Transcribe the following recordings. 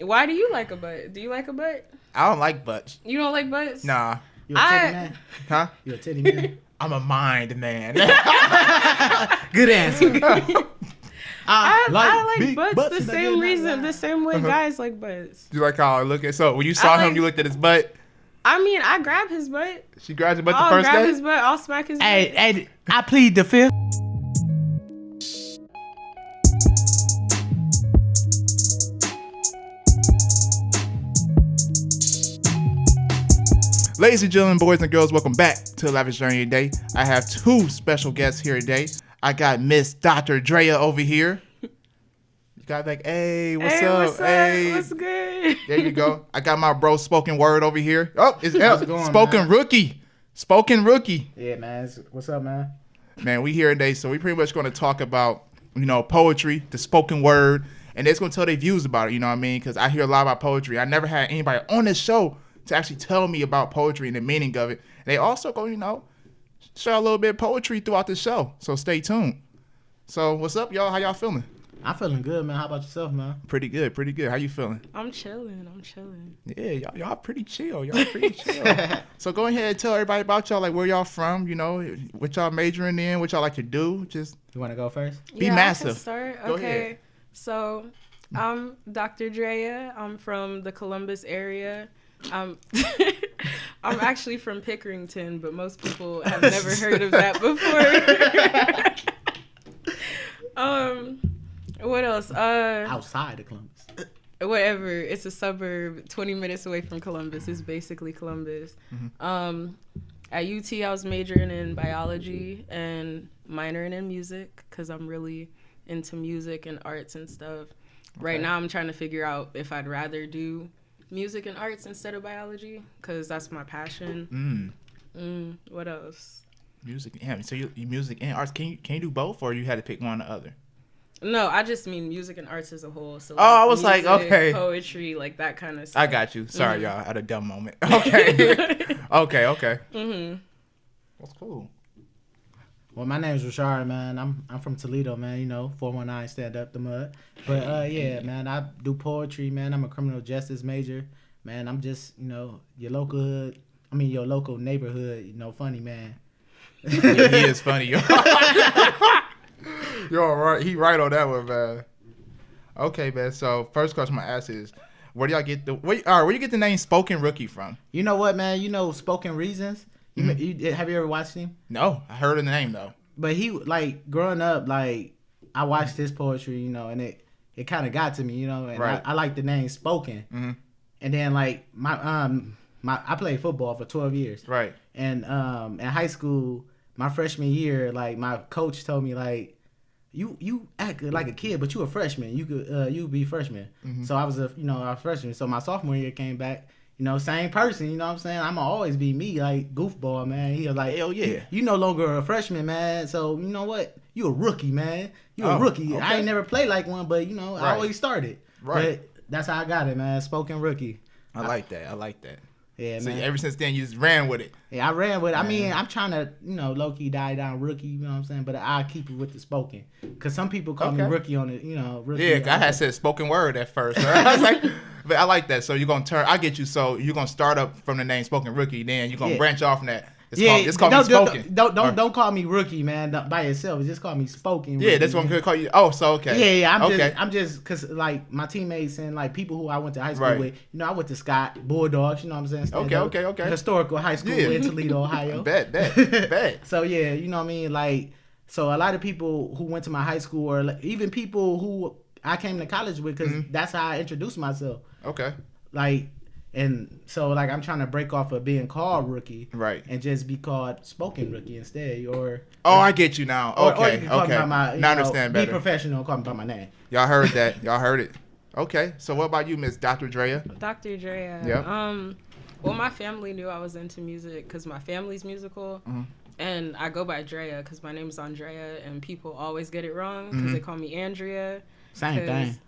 Why do you like a butt? Do you like a butt? I don't like butts. You don't like butts? Nah. You a titty man? Huh? You a titty man? I'm a mind man. Good answer. I like big butts the same reason, the same way guys like butts. You like how I look at? So when you saw him, you looked at his butt. I mean, I grab his butt. She grabs your butt the I'll first grab day. his butt. I'll smack his butt. Hey, I plead the fifth. Ladies and gentlemen, boys and girls, welcome back to Lavish Journey today. I have two special guests here today. I got Miss Dr. Drea over here. You got like, hey, what's up? Hey, what's good? There you go. I got my bro Spoken Word over here. Oh, it's How's it going, Spoken man? Rookie. Spoken Rookie. Yeah, man. What's up, man? Man, we here today, so we pretty much going to talk about, poetry, the spoken word, and they're just going to tell their views about it, you know what I mean? Because I hear a lot about poetry. I never had anybody on this show to actually tell me about poetry and the meaning of it. And they also go, share a little bit of poetry throughout the show, so stay tuned. So what's up, y'all? How y'all feeling? I'm feeling good, man. How about yourself, man? Pretty good, pretty good. How you feeling? I'm chilling. Yeah, y'all pretty chill. Y'all pretty chill. So go ahead and tell everybody about y'all, like where y'all from, what y'all majoring in, what y'all like to do. Just You want to go first? Be massive. I can start. Go Okay. ahead. So I'm Dr. Drea. I'm from the Columbus area. I'm actually from Pickerington, but most people have never heard of that before. What else? Outside of Columbus. Whatever. It's a suburb 20 minutes away from Columbus. It's basically Columbus. Mm-hmm. At UT, I was majoring in biology and minoring in music because I'm really into music and arts and stuff. Okay. Right now, I'm trying to figure out if I'd rather do music and arts instead of biology because that's my passion. What else? Music. Yeah, so you music and arts. Can you do both, or you had to pick one or the other? No, I just mean music and arts as a whole. So I was music, like, okay, poetry, like that kind of stuff. I got you. Sorry, y'all. I had a dumb moment. Okay, okay. Mm-hmm. That's cool. Well, my name's Rashard, man. I'm from Toledo, man. 419 stand up the mud. But yeah, man, I do poetry, man. I'm a criminal justice major, man. I'm just your local neighborhood, funny man. He is funny, yo. You're all right. He right on that one, man. Okay, man. So first question I'm gonna ask is, where do y'all get where you get the name Spoken Rookie from? You know what, man? Spoken Reasons. You have you ever watched him? No, I heard of the name though. But he growing up, I watched his poetry, and it kind of got to me, and right. I like the name Spoken. Mm-hmm. And then I played football for 12 years. Right. And in high school, my freshman year, my coach told me you act like a kid, but you a freshman. You could be a freshman. Mm-hmm. So I was a freshman. So my sophomore year came back. Same person, you know what I'm saying? I'ma always be me, goofball, man. He was like, hell yeah. You no longer a freshman, man. So you know what? You a rookie, man. You a rookie. Okay. I ain't never played like one, but right. I always started. Right. But that's how I got it, man. Spoken Rookie. I like that. Yeah, so man. Ever since then, you just ran with it. Yeah, I ran with it. Man. I mean, I'm trying to, low-key die down rookie, you know what I'm saying? But I keep it with the spoken. Because some people call me rookie on it, rookie. Yeah, I had said spoken word at first. Right? I was like, but I like that. So you're going to turn, I get you. So you're going to start up from the name Spoken Rookie, then you're going to branch off from that. It's called me Spoken. Don't call me rookie, man, by yourself. Just call me Spoken. Yeah, that's what I'm going to call you. Oh, so okay. Yeah, I'm just because my teammates and people who I went to high school with, I went to Scott Bulldogs, you know what I'm saying? Okay. Historical high school in Toledo, Ohio. Bet. So yeah, you know what I mean? So a lot of people who went to my high school, or even people who I came to college with, because that's how I introduced myself. Okay. And so, I'm trying to break off of being called rookie, right, and just be called Spoken Rookie instead. I get you now. Okay, or you can call me by my, now I understand better. Be professional, call me by my name. Y'all heard that? Y'all heard it? Okay. So what about you, Miss Dr. Drea? Dr. Drea. Yep. Well, my family knew I was into music because my family's musical, and I go by Drea because my name's Andrea, and people always get it wrong because they call me Andrea. Same thing.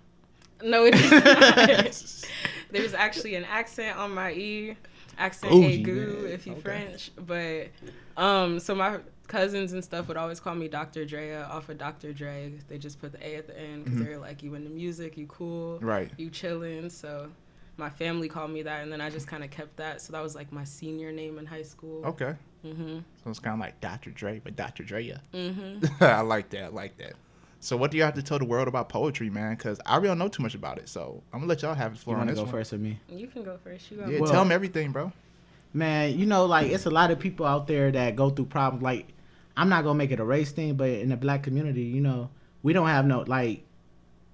No, it is not. There's actually an accent on my E. Accent Ooh, egu if you French. But so my cousins and stuff would always call me Dr. Drea off of Dr. Dre. They just put the A at the end because they're like, you into music, you cool, right? You chillin'. So my family called me that, and then I just kind of kept that. So that was like my senior name in high school. Okay. So it's kind of like Dr. Dre, but Dr. Drea. Mm-hmm. I like that. So what do you have to tell the world about poetry, man? Because I really don't know too much about it. So I'm gonna let y'all have the floor on this one. You want to go first or me? You can go first. You go. Yeah, tell them everything, bro. Man, like it's a lot of people out there that go through problems. Like, I'm not gonna make it a race thing, but in the black community, we don't have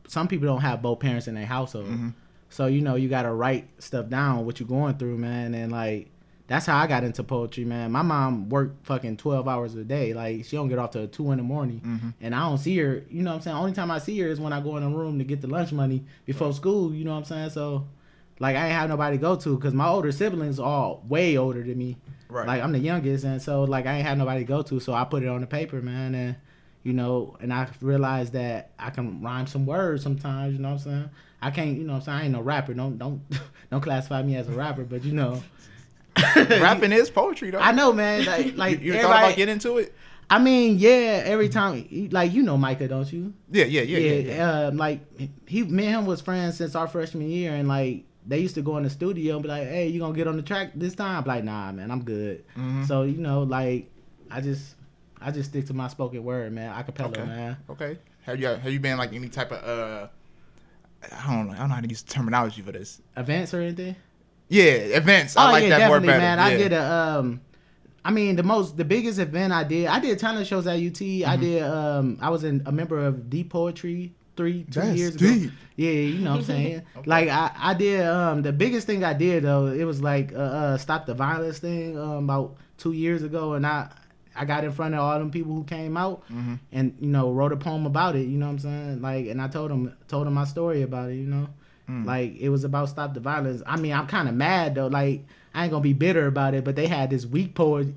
some people don't have both parents in their household. So you gotta write stuff down what you're going through, man, and like that's how I got into poetry, man. My mom worked fucking 12 hours a day. Like, she don't get off till 2 in the morning, and I don't see her. You know what I'm saying? Only time I see her is when I go in the room to get the lunch money before school. You know what I'm saying? So, like, I ain't have nobody to go to because my older siblings are all way older than me. Right. Like, I'm the youngest, and so like I ain't had nobody to go to. So I put it on the paper, man, and and I realized that I can rhyme some words sometimes. You know what I'm saying? I can't. You know what I'm saying? I ain't no rapper. Don't classify me as a rapper, but rapping is poetry, though. I know, man. Like you thought about getting into it? I mean, yeah. Every time, like Micah, don't you? Yeah. Like me and him was friends since our freshman year, and like they used to go in the studio and be like, "Hey, you gonna get on the track this time?" I'm like, "Nah, man, I'm good." So like I just stick to my spoken word, man. Acapella, man. Okay. Have you been like any type of I don't know how to use terminology for this. Events or anything? Yeah, events. I like that word better. Man. Yeah. I did the biggest event I did talent shows at UT. I did I was a member of Deep Poetry 2 years ago. Yeah, you know what I'm saying? Okay. Like I did the biggest thing I did though, it was like Stop the Violence thing about 2 years ago, and I got in front of all them people who came out and wrote a poem about it, you know what I'm saying? Like, and I told them my story about it, Like, it was about Stop the Violence. I mean, I'm kind of mad though. Like, I ain't gonna be bitter about it, but they had this weak poet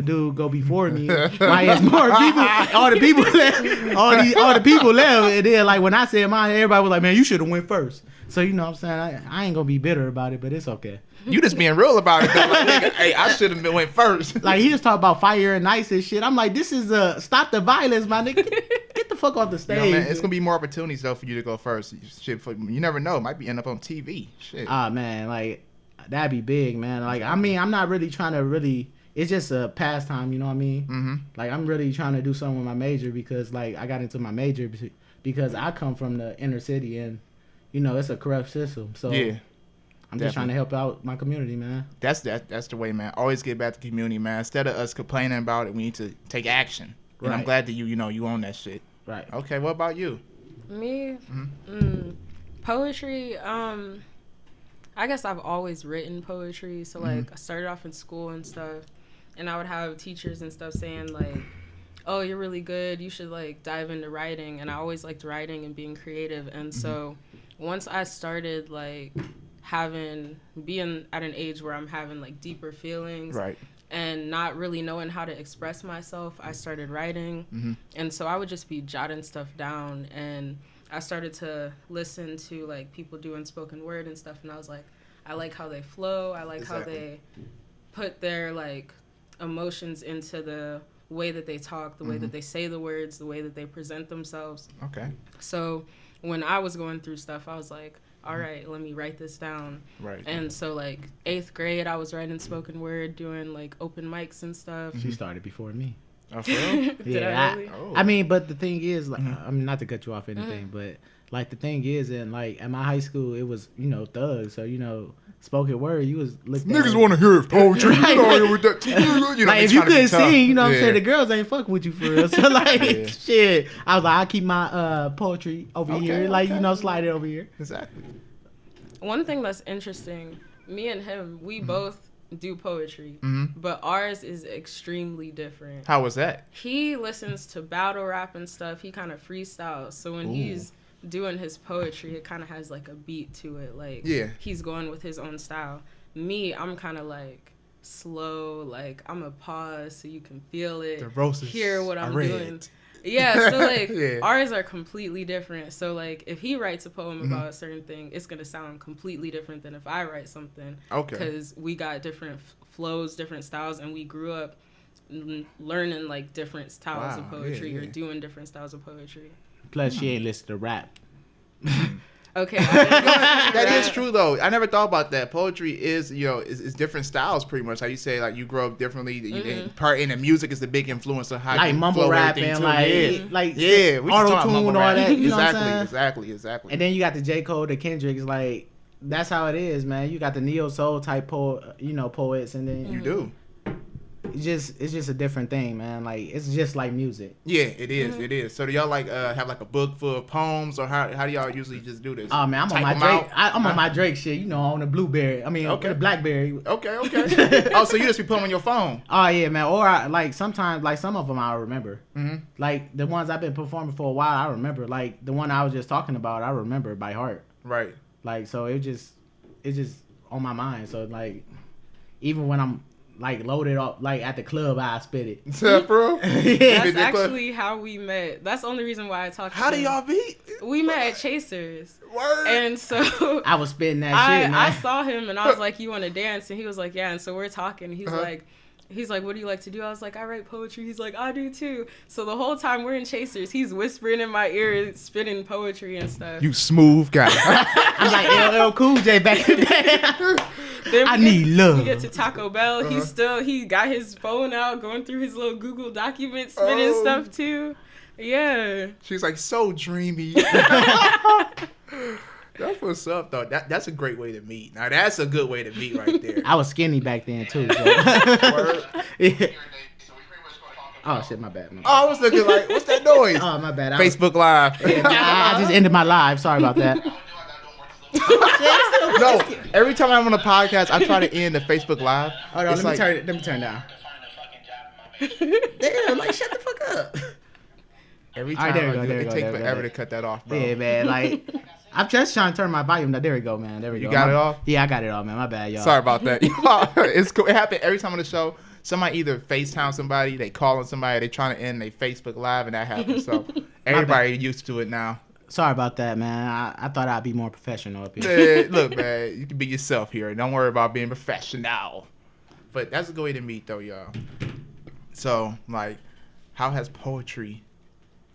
dude go before me. Like, it's more people. All the people left. All the people left, and then like when I said mine, everybody was like, "Man, you should have went first." So you know what I'm saying? I ain't gonna be bitter about it, but it's okay. You just being real about it though. Like, nigga, hey, I should have went first. Like, he just talked about fire and ice and shit. I'm like, this is Stop the Violence, my nigga. Get the fuck off the stage. Man, it's gonna be more opportunities though for you to go first. Shit, you never know. Might be end up on TV. Shit. Man, like that'd be big, man. Like, I mean, I'm not really trying to it's just a pastime, you know what I mean? Like, I'm really trying to do something with my major because like I got into my major because I come from the inner city and it's a corrupt system. So yeah. I'm just trying to help out my community, man. That's the way, man. Always get back to the community, man. Instead of us complaining about it, we need to take action. Right. And I'm glad that you own that shit. Right. Okay, what about you? Me? Poetry, I guess I've always written poetry. So, like, I started off in school and stuff, and I would have teachers and stuff saying, like, oh, you're really good. You should, like, dive into writing. And I always liked writing and being creative. And so once I started, like, being at an age where I'm having like deeper feelings, right, and not really knowing how to express myself, I started writing. And so I would just be jotting stuff down, and I started to listen to like people doing spoken word and stuff, and I was like, I like how they flow, I like how they put their like emotions into the way that they talk, the way that they say the words, the way that they present themselves. Okay. So when I was going through stuff, I was like, all right, let me write this down. Right. And so, like, 8th grade, I was writing spoken word, doing, like, open mics and stuff. She started before me. Oh, for real? Did I really? I mean, but the thing is, like, I mean, not to cut you off or anything, but, like, the thing is, and, like, at my high school, it was, thugs. So, spoken word, you was looked at. Niggas want to hear poetry. Right. With that, like, if you couldn't sing, you know what I'm saying? The girls ain't fucking with you for real. So, like, shit. I was like, I'll keep my poetry over here. Like, slide it over here. Exactly. One thing that's interesting, me and him, we both do poetry, but ours is extremely different. How was that? He listens to battle rap and stuff. He kind of freestyles. So when he's doing his poetry, it kind of has like a beat to it. Like, he's going with his own style. Me, I'm kind of like slow. Like, I'm a pause so you can feel it, the roses, hear what I'm doing. Yeah, so like ours are completely different. So like if he writes a poem about a certain thing, it's gonna sound completely different than if I write something. Okay. Because we got different flows, different styles, and we grew up learning like different styles of poetry or yeah. doing different styles of poetry. Plus, she ain't listen to rap. Okay, that is true though. I never thought about that. Poetry is, is different styles pretty much. How you say like you grow up differently. Part in the music is the big influence of how like you mumble flow rapping, like we auto tune, all that. You know what I'm saying? Exactly. And then you got the J. Cole, the Kendricks, like that's how it is, man. You got the neo soul type poets, and then you do. It's just a different thing, man. Like it's just like music. Yeah, it is. It is. So do y'all like have like a book full of poems, or how do y'all usually just do this? Oh man, I'm on my Drake. I'm on my Drake shit. On the Blueberry. I mean, the Blackberry. Okay. Oh, so you just be putting on your phone? Oh yeah, man. Or sometimes like some of them I remember. Mm-hmm. Like the ones I've been performing for a while, I remember. Like the one I was just talking about, I remember by heart. Right. Like so, it's just on my mind. So like, even when I'm like loaded up, like at the club, I spit it. Is that bro? That's actually how we met. That's the only reason why I talked. How do y'all meet? We met at Chasers. Word. And so I was spitting that shit, man. I saw him and I was like, "You want to dance?" And he was like, "Yeah." And so we're talking. He's like, "What do you like to do?" I was like, "I write poetry." He's like, "I do too." So the whole time we're in Chasers, he's whispering in my ear, spitting poetry and stuff. You smooth guy. I'm like LL Cool J back in the day. I need love. We get to Taco Bell. He got his phone out, going through his little Google documents, spitting stuff too. Yeah. She's like so dreamy. That's what's up, though. That's a great way to meet. Now, that's a good way to meet right there. I was skinny back then, too. So. Yeah. Oh, shit, my bad. Oh, I was looking like, what's that noise? Oh, my bad. Facebook Live. Yeah, I just ended my live. Sorry about that. No, every time I'm on a podcast, I try to end the Facebook Live. Hold on, let me turn down. Damn, like, shut the fuck up. Every time it takes forever to cut that off, bro. Yeah, man, like... I'm just trying to turn my volume down. There we go, man. There we go. You got it off? Yeah, I got it off, man. My bad, y'all. Sorry about that. It's cool. It happened every time on the show. Somebody either FaceTime somebody, they calling somebody, they trying to end their Facebook Live, and that happens. So everybody used to it now. Sorry about that, man. I thought I'd be more professional up here. Look, man, you can be yourself here. Don't worry about being professional. But that's a good way to meet, though, y'all. So, like, how has poetry,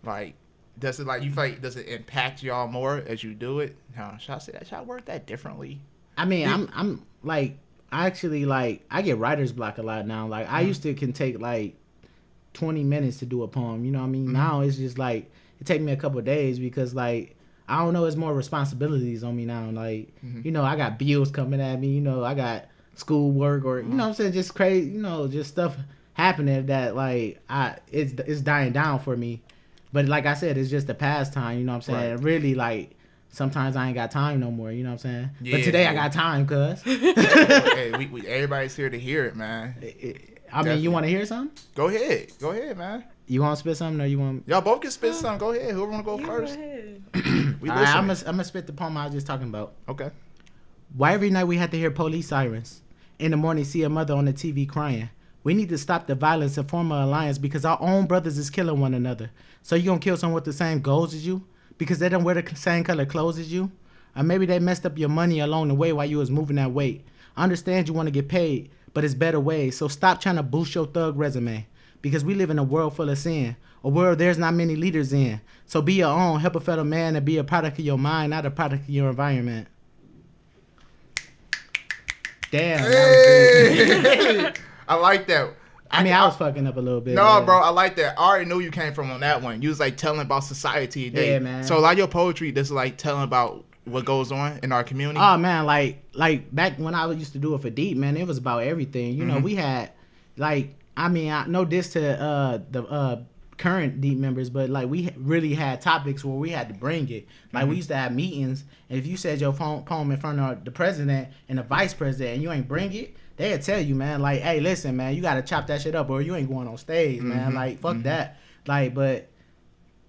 like, does it impact y'all more as you do it? Should I say that? Should I word that differently? I mean, I'm like, I actually like, I get writer's block a lot now. Like, I used to can take like 20 minutes to do a poem. You know what I mean? Mm-hmm. Now it's just like, it take me a couple of days because like, I don't know, it's more responsibilities on me now. Like, I got bills coming at me. I got schoolwork or, you know what I'm saying? Just crazy, just stuff happening that like, it's dying down for me. But like I said, it's just a pastime, you know what I'm saying? Right. Really, like, sometimes I ain't got time no more, you know what I'm saying? Yeah, but today I got time, cuz. Hey, everybody's here to hear it, man. I mean, you want to hear something? Go ahead, man. You want to spit something or you want... Y'all both can spit something. Go ahead. Whoever want to go first. Go ahead. All right, I'm gonna spit the poem I was just talking about. Okay. Why every night we had to hear police sirens? In the morning, see a mother on the TV crying. We need to stop the violence and form an alliance because our own brothers is killing one another. So you gonna kill someone with the same goals as you? Because they don't wear the same color clothes as you? Or maybe they messed up your money along the way while you was moving that weight. I understand you want to get paid, but it's better ways. So stop trying to boost your thug resume. Because we live in a world full of sin. A world there's not many leaders in. So be your own, help a fellow man, and be a product of your mind, not a product of your environment. Damn. Hey. I like that. I was fucking up a little bit. No, bro, I like that. I already knew you came from on that one. You was like telling about society today. Yeah, man. So a lot of your poetry, this is like telling about what goes on in our community. Oh man, like back when I used to do it for Deep, man, it was about everything. You know, we had like, I know this to the current Deep members, but like we really had topics where we had to bring it. Like we used to have meetings, and if you said your poem in front of the president and the vice president and you ain't bring it, they'll tell you, man, like, hey, listen, man, you got to chop that shit up or you ain't going on stage, man. Like, fuck that. Like, but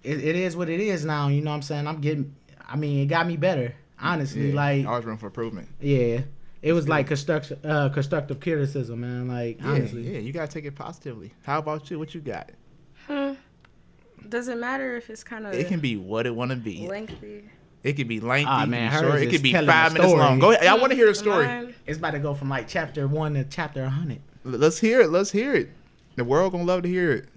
it is what it is now, you know what I'm saying? it got me better, honestly. Yeah, like, always room for improvement. Yeah. It was like constructive criticism, man. Like, honestly. Yeah, you got to take it positively. How about you? What you got? Does it matter if it's kind of... It can be what it want to be. Lengthy. It could be lengthy, it could be 5 minutes long. Go ahead. I want to hear a story. It's about to go from like chapter 1 to chapter 100. Let's hear it. The world gonna love to hear it.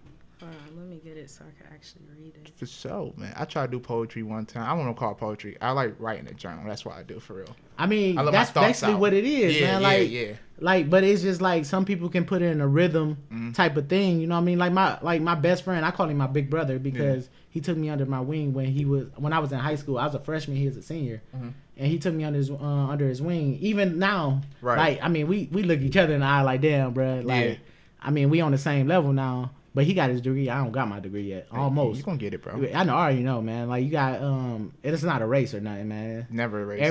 Hold on, let me get it so I can actually read it. For sure, man. I tried to do poetry one time. I want to call it poetry. I like writing a journal. That's what I do for real. I mean, I that's basically what it is, man. Like, but it's just like some people can put it in a rhythm type of thing. You know what I mean? Like my best friend, I call him my big brother because he took me under my wing when I was in high school. I was a freshman, he was a senior, and he took me under his wing. Even now, like, I mean, we look each other in the eye like, damn, bro. Like, I mean, we on the same level now. But he got his degree. I don't got my degree yet. Almost. You gonna get it, bro. I already know, man. Like, you got it's not a race or nothing, man. Never a race.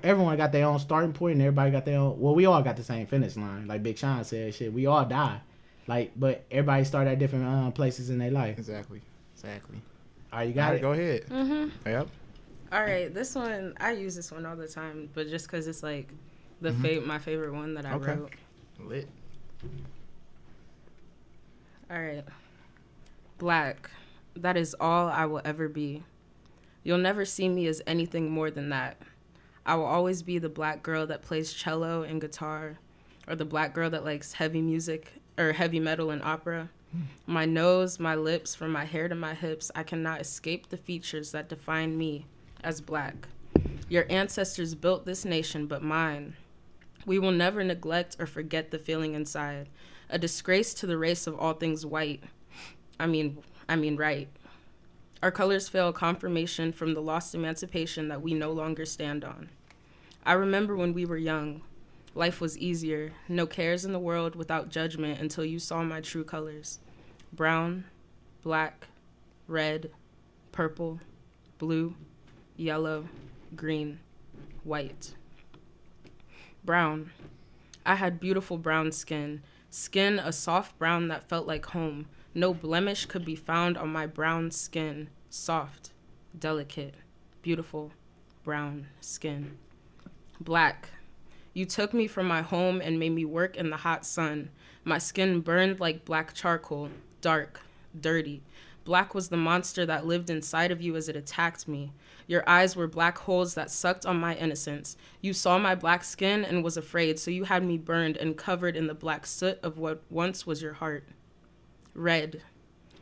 Everyone got their own starting point, and everybody got their own. Well, we all got the same finish line. Like Big Sean said, shit, we all die. Like, but everybody start at different places in their life. Exactly. All right, you got it. Go ahead. Yep. All right, this one I use this one all the time, but just because it's like the my favorite one that I wrote. Lit. All right. Black. That is all I will ever be. You'll never see me as anything more than that. I will always be the black girl that plays cello and guitar, or the black girl that likes heavy music or heavy metal and opera. My nose, my lips, from my hair to my hips, I cannot escape the features that define me as black. Your ancestors built this nation, but mine. We will never neglect or forget the feeling inside. A disgrace to the race of all things white. I mean right. Our colors fail confirmation from the lost emancipation that we no longer stand on. I remember when we were young. Life was easier. No cares in the world without judgment until you saw my true colors. Brown, black, red, purple, blue, yellow, green, white. Brown. I had beautiful brown skin. Skin a soft brown that felt like home. No blemish could be found on my brown skin. Soft, delicate, beautiful, brown skin. Black. You took me from my home and made me work in the hot sun. My skin burned like black charcoal, dark, dirty. Black was the monster that lived inside of you as it attacked me. Your eyes were black holes that sucked on my innocence. You saw my black skin and was afraid, so you had me burned and covered in the black soot of what once was your heart. Red.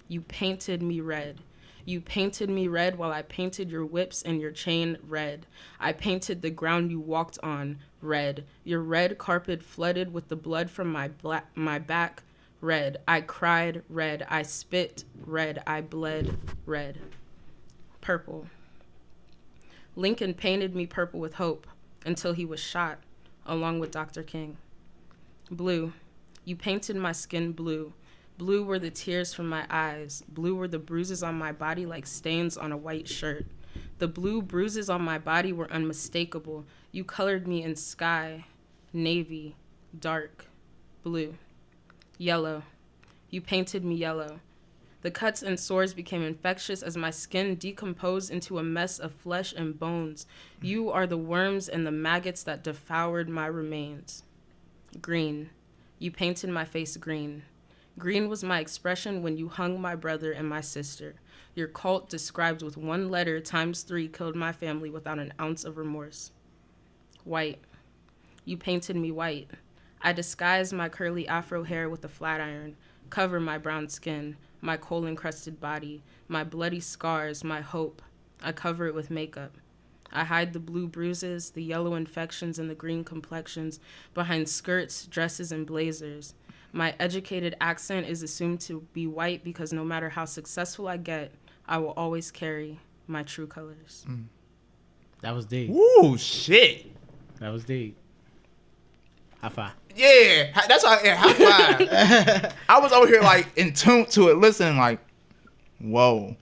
You painted me red. You painted me red while I painted your whips and your chain red. I painted the ground you walked on red. Your red carpet flooded with the blood from my back red. I cried red. I spit red. I bled red. Purple. Lincoln painted me purple with hope until he was shot, along with Dr. King. Blue. You painted my skin blue. Blue were the tears from my eyes. Blue were the bruises on my body like stains on a white shirt. The blue bruises on my body were unmistakable. You colored me in sky, navy, dark, blue. Yellow. You painted me yellow. The cuts and sores became infectious as my skin decomposed into a mess of flesh and bones. You are the worms and the maggots that devoured my remains. Green. You painted my face green. Green was my expression when you hung my brother and my sister. Your cult, described with one letter times 3, killed my family without an ounce of remorse. White. You painted me white. I disguised my curly afro hair with a flat iron, cover my brown skin, my coal-encrusted body, my bloody scars, my hope. I cover it with makeup. I hide the blue bruises, the yellow infections, and the green complexions behind skirts, dresses, and blazers. My educated accent is assumed to be white because no matter how successful I get, I will always carry my true colors. That was deep. Ooh, shit. That was deep. High five. Yeah, that's why. Yeah, high five. I was over here like in tune to it, listening like, whoa.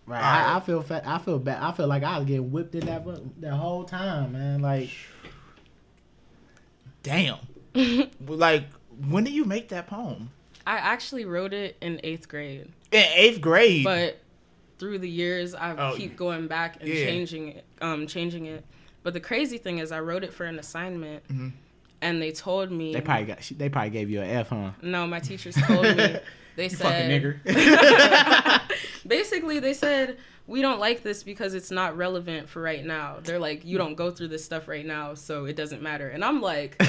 Right. I feel bad. I feel like I was getting whipped in that whole time, man. Like, damn. Like, when did you make that poem? I actually wrote it in 8th grade. In 8th grade? But through the years, I keep going back and changing it. But the crazy thing is I wrote it for an assignment, and they told me... They probably gave you an F, huh? No, my teachers told me... They said... fucking nigger. basically they said we don't like this because it's not relevant for right now. They're like, you don't go through this stuff right now, so it doesn't matter. And I'm like,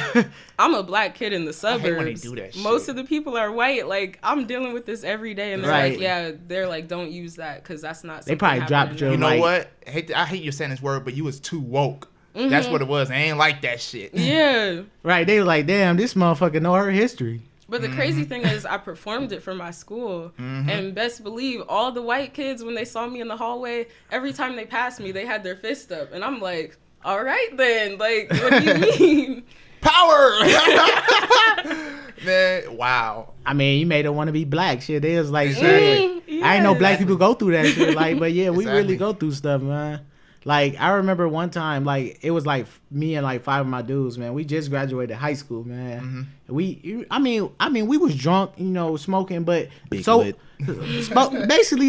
I'm a black kid in the suburbs. I hate when they do that shit. Most of the people are white. Like, I'm dealing with this every day, and they're like, yeah, they're like, don't use that because that's not something. They probably dropped your. You know what? I hate you saying this word, but you was too woke. Mm-hmm. That's what it was. I ain't like that shit. Yeah. Right. They were like, damn, this motherfucker know her history. But the crazy thing is, I performed it for my school, and best believe all the white kids, when they saw me in the hallway, every time they passed me, they had their fist up, and I'm like, all right then, like, what do you mean? Power! Man, wow. I mean, you made her want to be black. Shit, they was like, shit. Yes. I ain't know black people go through that shit. Like, but yeah, we really go through stuff, man. Like, I remember one time, like, it was like me and like 5 of my dudes, man. We just graduated high school, man. I mean, we was drunk, you know, smoking, but basically,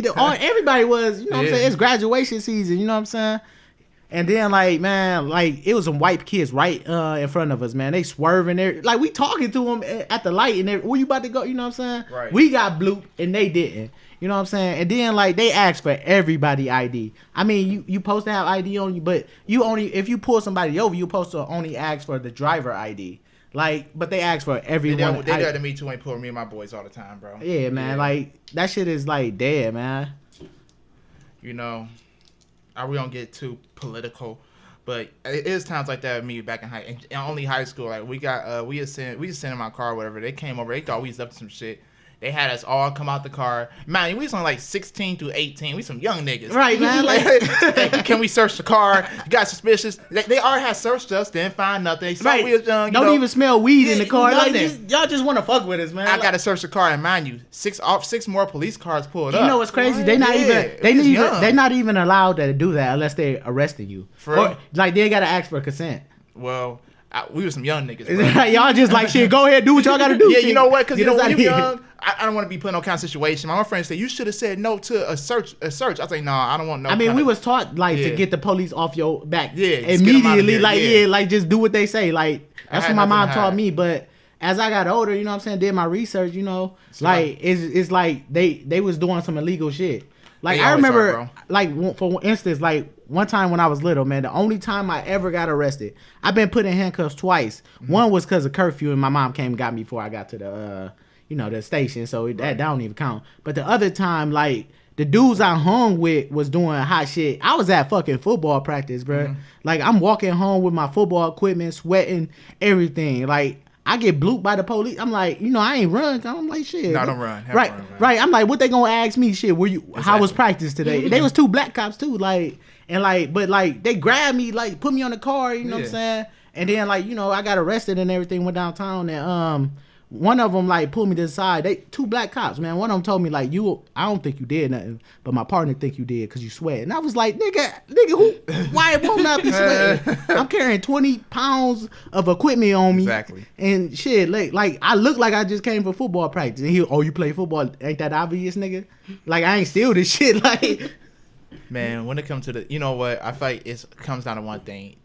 everybody was, you know what I'm saying? It's graduation season, you know what I'm saying? And then, like, man, like, it was some white kids right in front of us, man. They swerving there. Like, we talking to them at the light, and where you about to go, you know what I'm saying? Right. We got blooped, and they didn't. You know what I'm saying? And then, like, they asked for everybody ID. I mean, you supposed to have ID on you, but you only, if you pull somebody over, you supposed to only ask for the driver ID. Like, but they ask for everyone. They do that to me too. Ain't pull me and my boys all the time, bro. Yeah, man. Like, that shit is, like, dead, man. You know, we don't get too political, but it is times like that with me back in only high school. Like, we just sitting in my car or whatever. They came over. They thought we was up to some shit. They had us all come out the car. Man, we was on like 16 through 18. We some young niggas. Right, man. Like, can we search the car? You got suspicious. They already had searched us. Didn't find nothing. They saw we was young. Don't even smell weed in the car. Like, y'all just want to fuck with us, man. I got to search the car, and mind you, six more police cars pulled up. You know what's crazy? They not even allowed to do that unless they arresting you. Or, like, they got to ask for consent. Well, we were some young niggas. Y'all just like, shit, go ahead, do what y'all got to do. Yeah, you know what? Because, you know, when you're young, I don't want to be put in no kind of situation. My friend said, you should have said no to a search. I was like, no, I don't want no. I mean, we was taught, like, to get the police off your back immediately. Like, like, just do what they say. Like, that's what my mom taught me. But as I got older, you know what I'm saying, did my research, you know, like, it's like they was doing some illegal shit. Like, I remember, like, for instance, like, one time when I was little, man, the only time I ever got arrested, I've been put in handcuffs twice. One was because of curfew, and my mom came and got me before I got to the, the station, so that don't even count. But the other time, like, the dudes I hung with was doing hot shit. I was at fucking football practice, bro. Like, I'm walking home with my football equipment, sweating, everything. Like, I get blooped by the police. I'm like, I ain't run. I'm like, shit. No, don't run. Right. I'm like, what they gonna ask me? Shit, how was practice today? They was 2 black cops too. Like, and like, but like, they grabbed me, like, put me on the car. You know what I'm saying? And then, like, I got arrested and everything. Went downtown, and one of them, like, pulled me to the side. 2 black cops, man. One of them told me, like, I don't think you did nothing, but my partner think you did because you sweat. And I was like, nigga, why won't I be sweating? I'm carrying 20 pounds of equipment on me. Exactly. And shit, like, I look like I just came for football practice. And you play football? Ain't that obvious, nigga? Like, I ain't steal this shit. Like, man, when it comes to you know what? I feel like it comes down to one thing.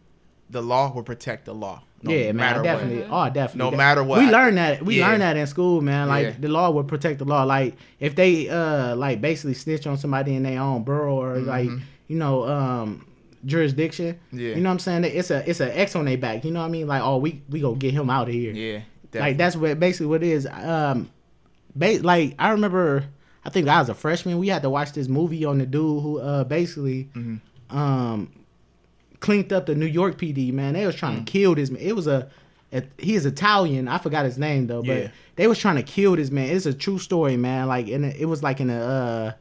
The law will protect the law. Definitely. What. Oh, definitely. No matter what. We learned that. We learned that in school, man. Like, the law will protect the law. Like, if they, like, basically snitch on somebody in their own borough or, like, jurisdiction, you know what I'm saying? It's a X on their back. You know what I mean? Like, oh, we gonna get him out of here. Yeah, definitely. Like, that's basically what it is. Like, I remember, I think I was a freshman. We had to watch this movie on the dude who basically cleaned up the New York PD, man. They was trying to kill this man. It was he is Italian. I forgot his name though, but they was trying to kill this man. It's a true story, man. Like, it was like in the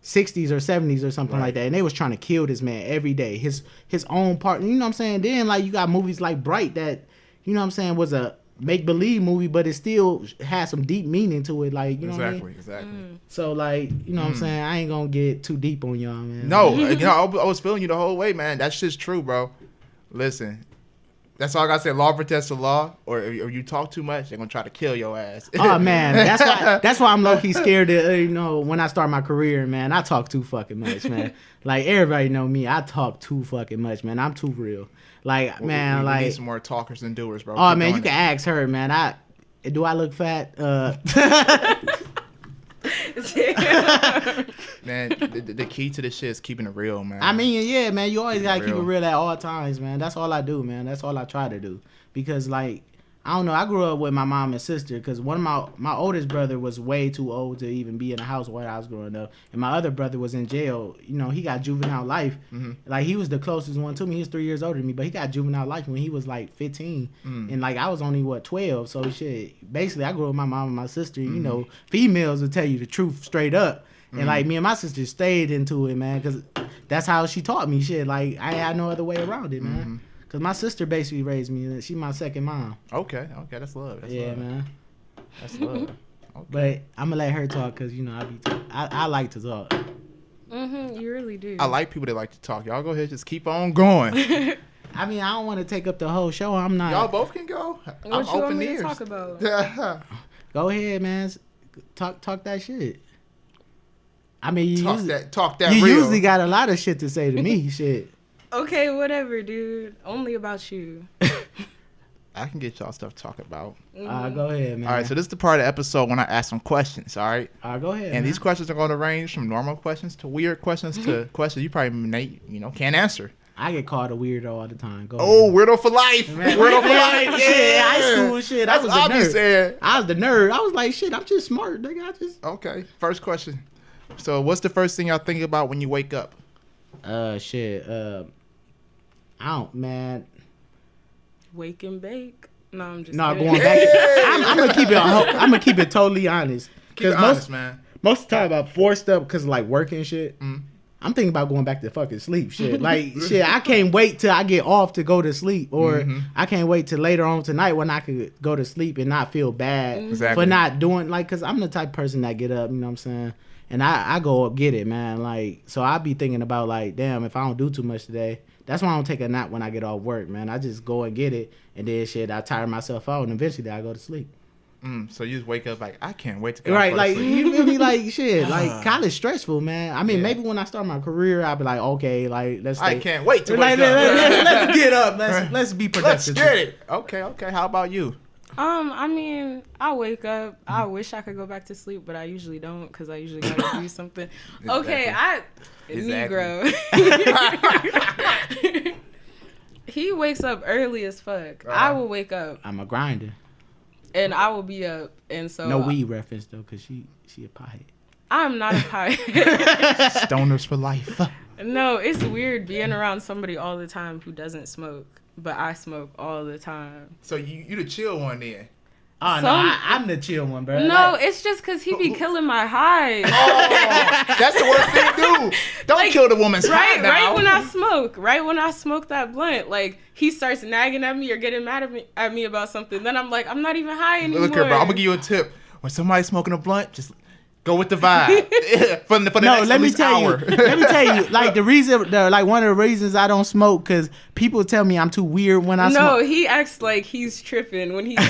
60s or 70s or something like that, and they was trying to kill this man every day. His own partner, you know what I'm saying? Then, like, you got movies like Bright that, you know what I'm saying, was a make-believe movie, but it still has some deep meaning to it, like, you know what I mean? Exactly. So, like, you know what I'm saying? I ain't gonna get too deep on y'all, man. No, I was feeling you the whole way, man. That shit's true, bro. Listen, that's all I gotta say. Law protects the law, or if you talk too much, they're gonna try to kill your ass. Oh, man, that's why I'm low-key scared to, when I start my career, man. I talk too fucking much, man. Like, everybody know me. I talk too fucking much, man. I'm too real. Like, man, we need some more talkers than doers, bro. Oh, man, you can ask her, man. Do I look fat? Man, the key to this shit is keeping it real, man. I mean, yeah, man, you always gotta keep it Real. real at all times, man. That's all I do, man. That's all I try to do. Because, like, I don't know, I grew up with my mom and sister because one of my oldest brother was way too old to even be in the house when I was growing up. And my other brother was in jail. You know, he got juvenile life. Mm-hmm. Like, he was the closest one to me. He was 3 years older than me, but he got juvenile life when he was, like, 15. And, like, I was only, 12? So, shit, basically, I grew up with my mom and my sister. You know, females will tell you the truth straight up. And, like, me and my sister stayed into it, man, because that's how she taught me shit. Like, I had no other way around it, man. Because my sister basically raised me. She's my second mom. Okay, that's love. That's yeah, love. man. That's love. Okay. But I'm going to let her talk because, you know, I like to talk. You really do. I like people that like to talk. Y'all go ahead, just keep on going. I mean, I don't want to take up the whole show. I'm not. Y'all both can go. What I'm you want open me ears. to talk about? Go ahead, man. Talk that shit. I mean, you talk that you real. usually got a lot of shit to say to me. Shit. Okay, whatever, dude. Only about you. I can get y'all stuff to talk about. Go ahead, man. All right, so this is the part of the episode when I ask some questions, all right? Go ahead. And man. these questions are going to range from normal questions to weird questions to questions you probably can't answer. I get called a weirdo all the time. Go Oh, ahead. weirdo for life. Man, Weirdo for life. Yeah, high school shit. That's what I be saying. I was the nerd. I was like, shit, I'm just smart, nigga. Okay, first question. So what's the first thing y'all think about when you wake up? Shit. I don't, man. Wake and bake. No, I'm just No, kidding. going back. I'm gonna keep it. I'm gonna keep it totally honest. Keep it honest, man. Most of the time, about forced up because like work and shit. I'm thinking about going back to fucking sleep. Shit, like shit. I can't wait till I get off to go to sleep, or I can't wait till later on tonight when I could go to sleep and not feel bad for not doing because I'm the type of person that get up. You know what I'm saying? And I go up get it, man. Like so, I be thinking about like, damn, if I don't do too much today. That's why I don't take a nap when I get off work, man. I just go and get it, and then shit, I tire myself out, and eventually I go to sleep. So you just wake up like, I can't wait to go right, to like sleep. you feel me, like shit, like college stressful, man. I mean, maybe when I start my career, I'll be like, okay, like let's. I can't wait to like, wake up. let's get up, let's be productive. Let's get it. Okay. How about you? I mean, I wake up. I wish I could go back to sleep, but I usually don't because I usually gotta do something. Okay, Negro. He wakes up early as fuck. I will wake up. I'm a grinder. And I will be up, and so no weed reference though, cause she a pothead. I'm not a pothead. Stoners for life. No, it's weird being around somebody all the time who doesn't smoke, but I smoke all the time. So you the chill one then? Oh no, I'm the chill one, bro. No, it's just cause he be killing my high. Oh, that's the worst thing to do. Don't kill the woman's high now. Right when I smoke that blunt, like he starts nagging at me or getting mad at me about something. Then I'm like, I'm not even high anymore. Look here, bro. I'm gonna give you a tip. When somebody's smoking a blunt, just go with the vibe. for the next let me tell hour. you. Let me tell you. Like the reason, like one of the reasons I don't smoke, because people tell me I'm too weird when I smoke. No, he acts like he's tripping when he'll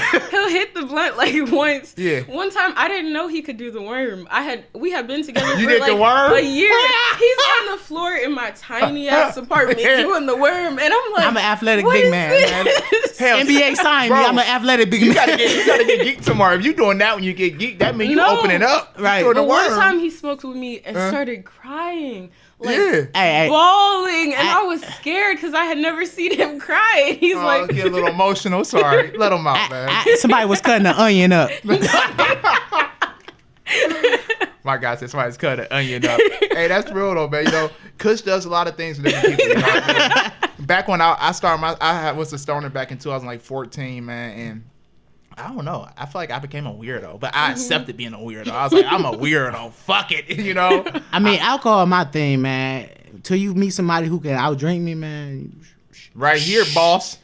hit the blunt like once. Yeah. One time I didn't know he could do the worm. We had been together You for did like the worm? a year. He's on the floor in my tiny ass apartment doing the worm, and I'm like, I'm an athletic what big is man. this? Hell, NBA signed me. bro, I'm an athletic big You man. gotta get geeked tomorrow. If you doing that when you get geeked, that means you opening up. Right. You doing the But one worm. time he smoked with me and started crying. Like, Yeah. Hey, bawling, and I was scared because I had never seen him cry. And he's like, Get a little emotional. Sorry. Let him out, man. somebody was cutting the onion up. My God said somebody's cutting an onion up. Hey, that's real though, man. You know, Kush does a lot of things for different people. You know what I mean? Back when I started I was a stoner back in 2014, man, and I don't know. I feel like I became a weirdo, but I accepted being a weirdo. I was like, I'm a weirdo. Fuck it, you know. I mean, alcohol my thing, man. Till you meet somebody who can outdrink me, man. Right here, boss.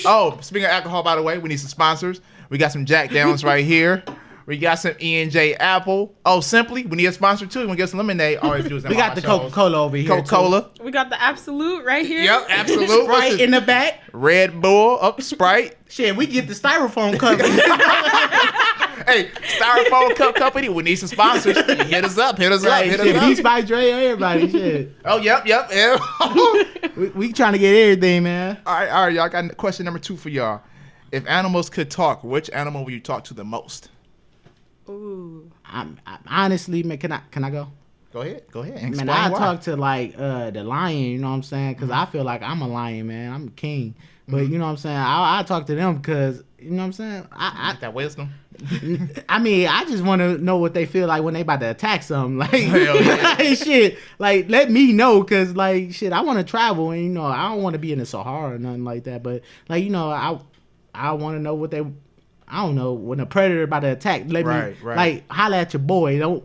Oh, speaking of alcohol, by the way, we need some sponsors. We got some Jack Downs right here. We got some E&J Apple. Oh, Simply, we need a sponsor too. You want to get some lemonade? Always do We got the Coca-Cola over here. Coca-Cola. we got the Absolute right here. Yep, absolute. Sprite in the back. Red Bull, Sprite. Shit, we get the styrofoam cup. Hey, Styrofoam Cup Company, we need some sponsors. Hit us up. Beats by Drea, everybody. Shit. Oh, yep. We trying to get everything, man. All right, y'all. Got question number 2 for y'all. If animals could talk, which animal would you talk to the most? Ooh. I honestly, man, can I go? Go ahead. Man, I talk to like the lion, you know what I'm saying? Because I feel like I'm a lion, man. I'm a king. But you know what I'm saying? I talk to them because, you know what I'm saying? I that wisdom. I mean, I just want to know what they feel like when they about to attack something. Like, yeah. shit. Like, let me know, because, like, shit, I want to travel. And, you know, I don't want to be in the Sahara or nothing like that. But, like, you know, I want to know what they, I don't know, when a predator about to attack, let me, like, holla at your boy. Don't,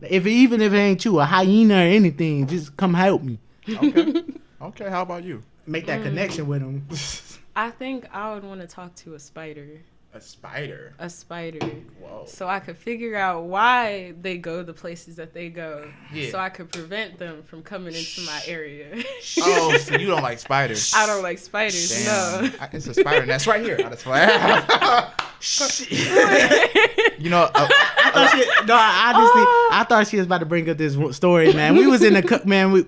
even if it ain't you, a hyena or anything, just come help me. Okay, how about you? Make that connection with them. I think I would want to talk to a spider. A spider? A spider. Whoa. So I could figure out why they go the places that they go. Yeah. So I could prevent them from coming into my area. Oh, so you don't like spiders? I don't like spiders, Damn. no. It's a spider nest right here. You know, I thought she was about to bring up this story, man. We was in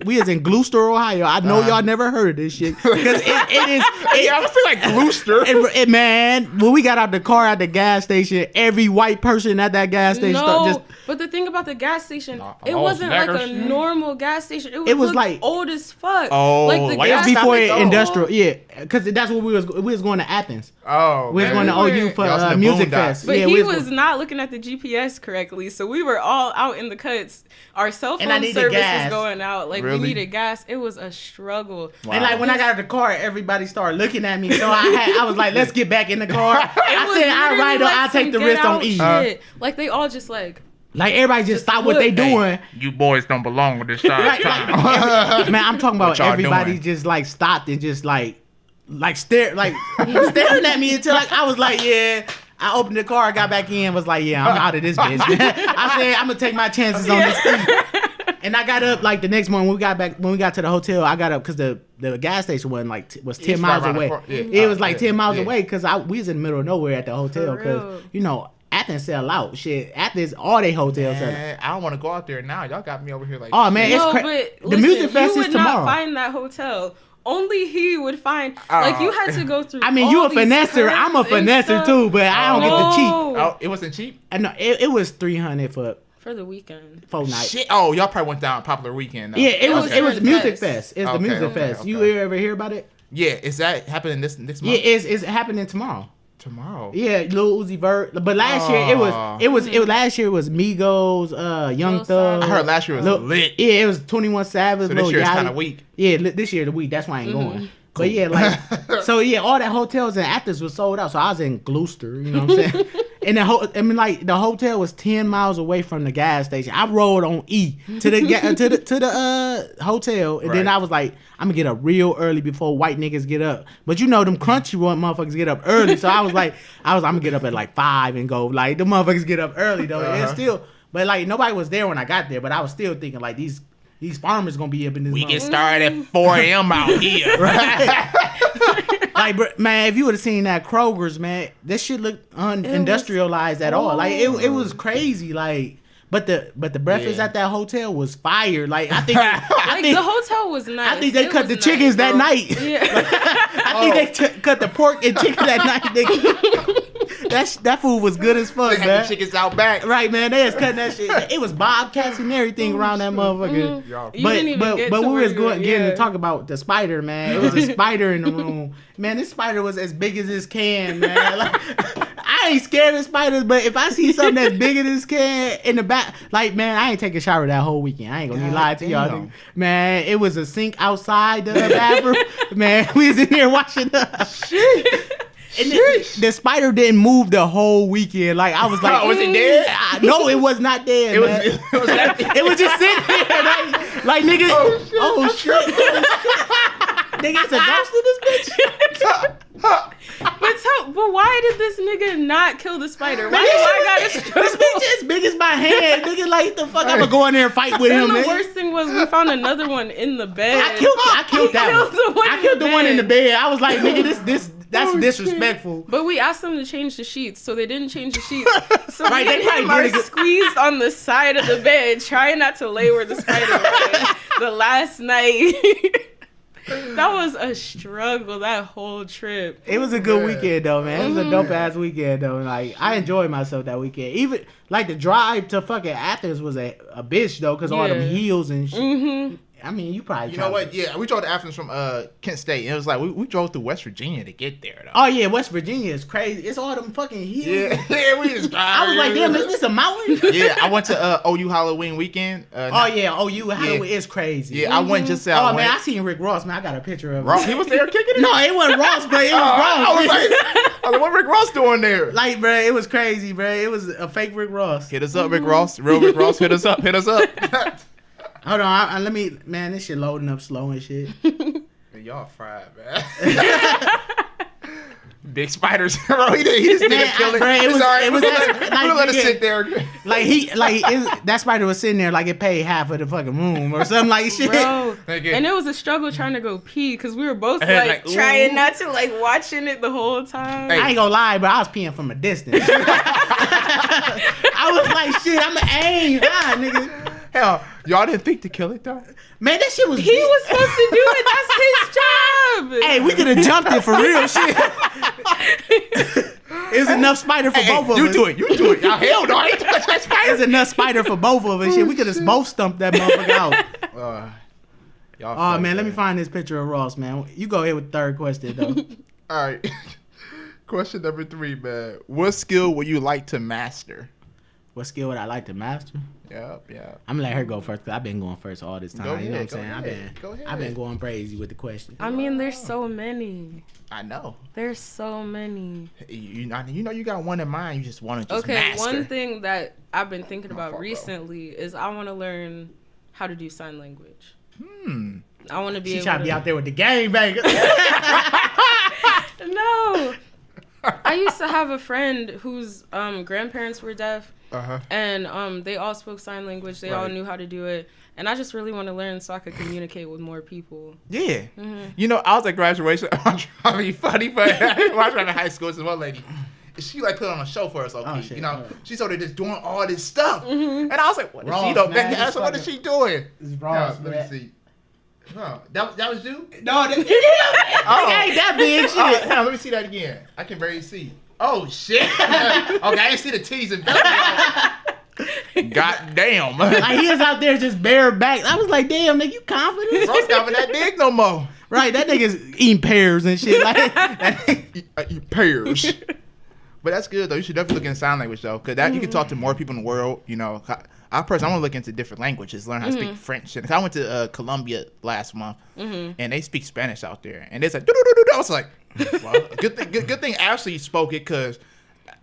we was in Gloucester, Ohio. I know y'all never heard of this shit because it is. I was like Gloucester. Man, when we got out the car at the gas station, every white person at that gas station but the thing about the gas station, it wasn't like a normal gas station. It was like old as fuck. Oh, like the gas before industrial, yeah, because that's what we was going to Athens. Oh, we was going to OU for music fest. But he was not looking at the GPS correctly, so we were all out in the cuts. Our cell phone service was going out. Like we needed gas. It was a struggle. Wow. And like when I got out of the car, everybody started looking at me. So I was like, let's get back in the car. I said, all right, I'll take the risk on E. Like they all just like everybody just stop what they doing. Hey, you boys don't belong with this side. Man, I'm talking about everybody just like stopped and just like staring at me until like I was like, yeah. I opened the car, I got back in, was like, yeah, I'm out of this bitch. I said, I'm gonna take my chances on this thing. And I got up like the next morning when we got to the hotel. I got up because the gas station was 10 miles away. It was like 10 miles away because we was in the middle of nowhere at the hotel because you know Athens sell out. Shit, Athens all they hotels sell out. I don't want to go out there now. Y'all got me over here like. Oh man, it's crazy. The music fest is tomorrow. You would not find that hotel. Only he would find. Like you had to go through. I mean, you a finesser. I'm a finesser too, but I don't get the cheap. Oh, it wasn't cheap. No, it was $300 for the weekend. 4 nights. Shit. Oh, y'all probably went down Popular Weekend. Though. Yeah, it was music fest. It's the music fest. Okay. You ever hear about it? Yeah, is that happening this month? Yeah, it's happening tomorrow. Tomorrow. Yeah, Lil Uzi Vert. But last year it was last year was Migos, Young Thug. I heard last year was lit. Yeah, it was 21 Savage. So this year is kind of weak. Yeah, this year the week. That's why I ain't going. Cool. But yeah, like so yeah, all that hotels in Athens was sold out. So I was in Gloucester, you know what I'm saying? And the hotel was 10 miles away from the gas station. I rode on E to the hotel, and then I was like, I'm gonna get up real early before white niggas get up. But you know them crunchy motherfuckers get up early, so I was like, I'm gonna get up at like 5 and go. Like the motherfuckers get up early though, and still, but like nobody was there when I got there. But I was still thinking like these farmers gonna be up in this. We get started at 4 a.m. out here, right? Like, man, if you would have seen that Kroger's, man, this shit looked unindustrialized at all. Like, it was crazy. Like, but the breakfast at that hotel was fire. Like, I think the hotel was nice. I think they cut the chickens that night. Yeah. I think they cut the pork and chicken that night. That food was good as fuck, they man. Had the chickens out back, right, man? They was cutting that shit. It was bobcats and everything around that motherfucker. But we was getting to talk about the spider, man. It was a spider in the room, man. This spider was as big as this can, man. Like, I ain't scared of spiders, but if I see something that's bigger than this can in the back, like, man, I ain't take a shower that whole weekend. I ain't gonna lie to y'all, man. It was a sink outside the bathroom, man. We was in there washing up. And the spider didn't move the whole weekend. Like I was like, was it dead? No, it was not dead. It was just sitting there, like nigga. Oh shit! Nigga, it's a ghost in this bitch. But why did this nigga not kill the spider? Why I gotta struggle? This bitch as big as my hand. Nigga, like the fuck, I'm gonna go in there and fight with him. And the worst thing was we found another one in the bed. I killed that one. I killed the one in the bed. I was like, nigga, that's disrespectful. But we asked them to change the sheets, so they didn't change the sheets. So me and him are squeezed on the side of the bed, trying not to lay where the spider was the last night. That was a struggle, that whole trip. It was a good weekend though, man. It was a dope ass weekend though. Like I enjoyed myself that weekend. Even like the drive to fucking Athens was a bitch though, cause all them hills and shit. I mean, you probably. You know what? Yeah, we drove to Athens from Kent State. And it was like we drove through West Virginia to get there. Though. Oh yeah, West Virginia is crazy. It's all them fucking hills. Yeah, we just. I was like, damn, is this a mountain? Yeah, I went to OU Halloween weekend. OU Halloween is crazy. Yeah, I went just. Oh man, I seen Rick Ross. Man, I got a picture of him. Ross, he was there kicking it. No, it wasn't Ross, but it was Ross. I was like, what Rick Ross doing there? Like, bro, it was crazy, bro. It was a fake Rick Ross. Hit us up, Rick Ross. Real Rick Ross. Hit us up. Hit us up. Hold on, let me. Man, this shit loading up slow and shit. Y'all fried, man. Big spiders, bro. He just didn't kill it. Bro, it was we let it sit there. That spider was sitting there like it paid half of the fucking room or something like shit. Bro, and it was a struggle trying to go pee because we were both like trying not to like watching it the whole time. Hey. I ain't gonna lie, but I was peeing from a distance. I was like, shit, I'm gonna aim, nigga. Hell, y'all didn't think to kill it though. Man, that shit was. He was supposed to do it. That's his job. Hey, we could have jumped it for real shit. It was enough spider for both of us. You do it. Y'all hell no, I ain't touch that spider. It was enough spider for both of us. Shit, we could have both stumped that motherfucker out. Y'all man, let me find this picture of Ross, man. You go ahead with the third question though. All right. Question number 3, man. What skill would you like to master? What skill would I like to master? Yeah. I'm gonna let her go first because I've been going first all this time. You know what I'm saying? I've been going crazy with the question. I mean, there's so many. I know. There's so many. You know you got one in mind. You just want to just master. One thing that I've been thinking about recently is I want to learn how to do sign language. I want to be. She trying to be out there with the gangbangers. No. I used to have a friend whose grandparents were deaf. And they all spoke sign language. They all knew how to do it. And I just really want to learn so I could communicate with more people. Yeah. You know, I was at graduation. I'm trying to be funny, but when I was in high school, this one lady, she like put on a show for us. You know, she's over there just doing all this stuff. And I was like, what is she doing? What is she doing? Ross, let me see. No, that was you? No, it ain't that big shit. Let me see that again. I can barely see. Oh shit! Okay, I didn't see the titties and belly. God damn! Like he was out there just bare back. I was like, damn, nigga, you confident? Bro's not that big no more. Right, that nigga's eating pears and shit. Like I eat pears. But that's good though. You should definitely look into sign language though, because that you can talk to more people in the world. You know, I want to look into different languages, learn how to speak French. And I went to Colombia last month, and they speak Spanish out there, and it's like, I was like, well, good thing Ashley spoke it because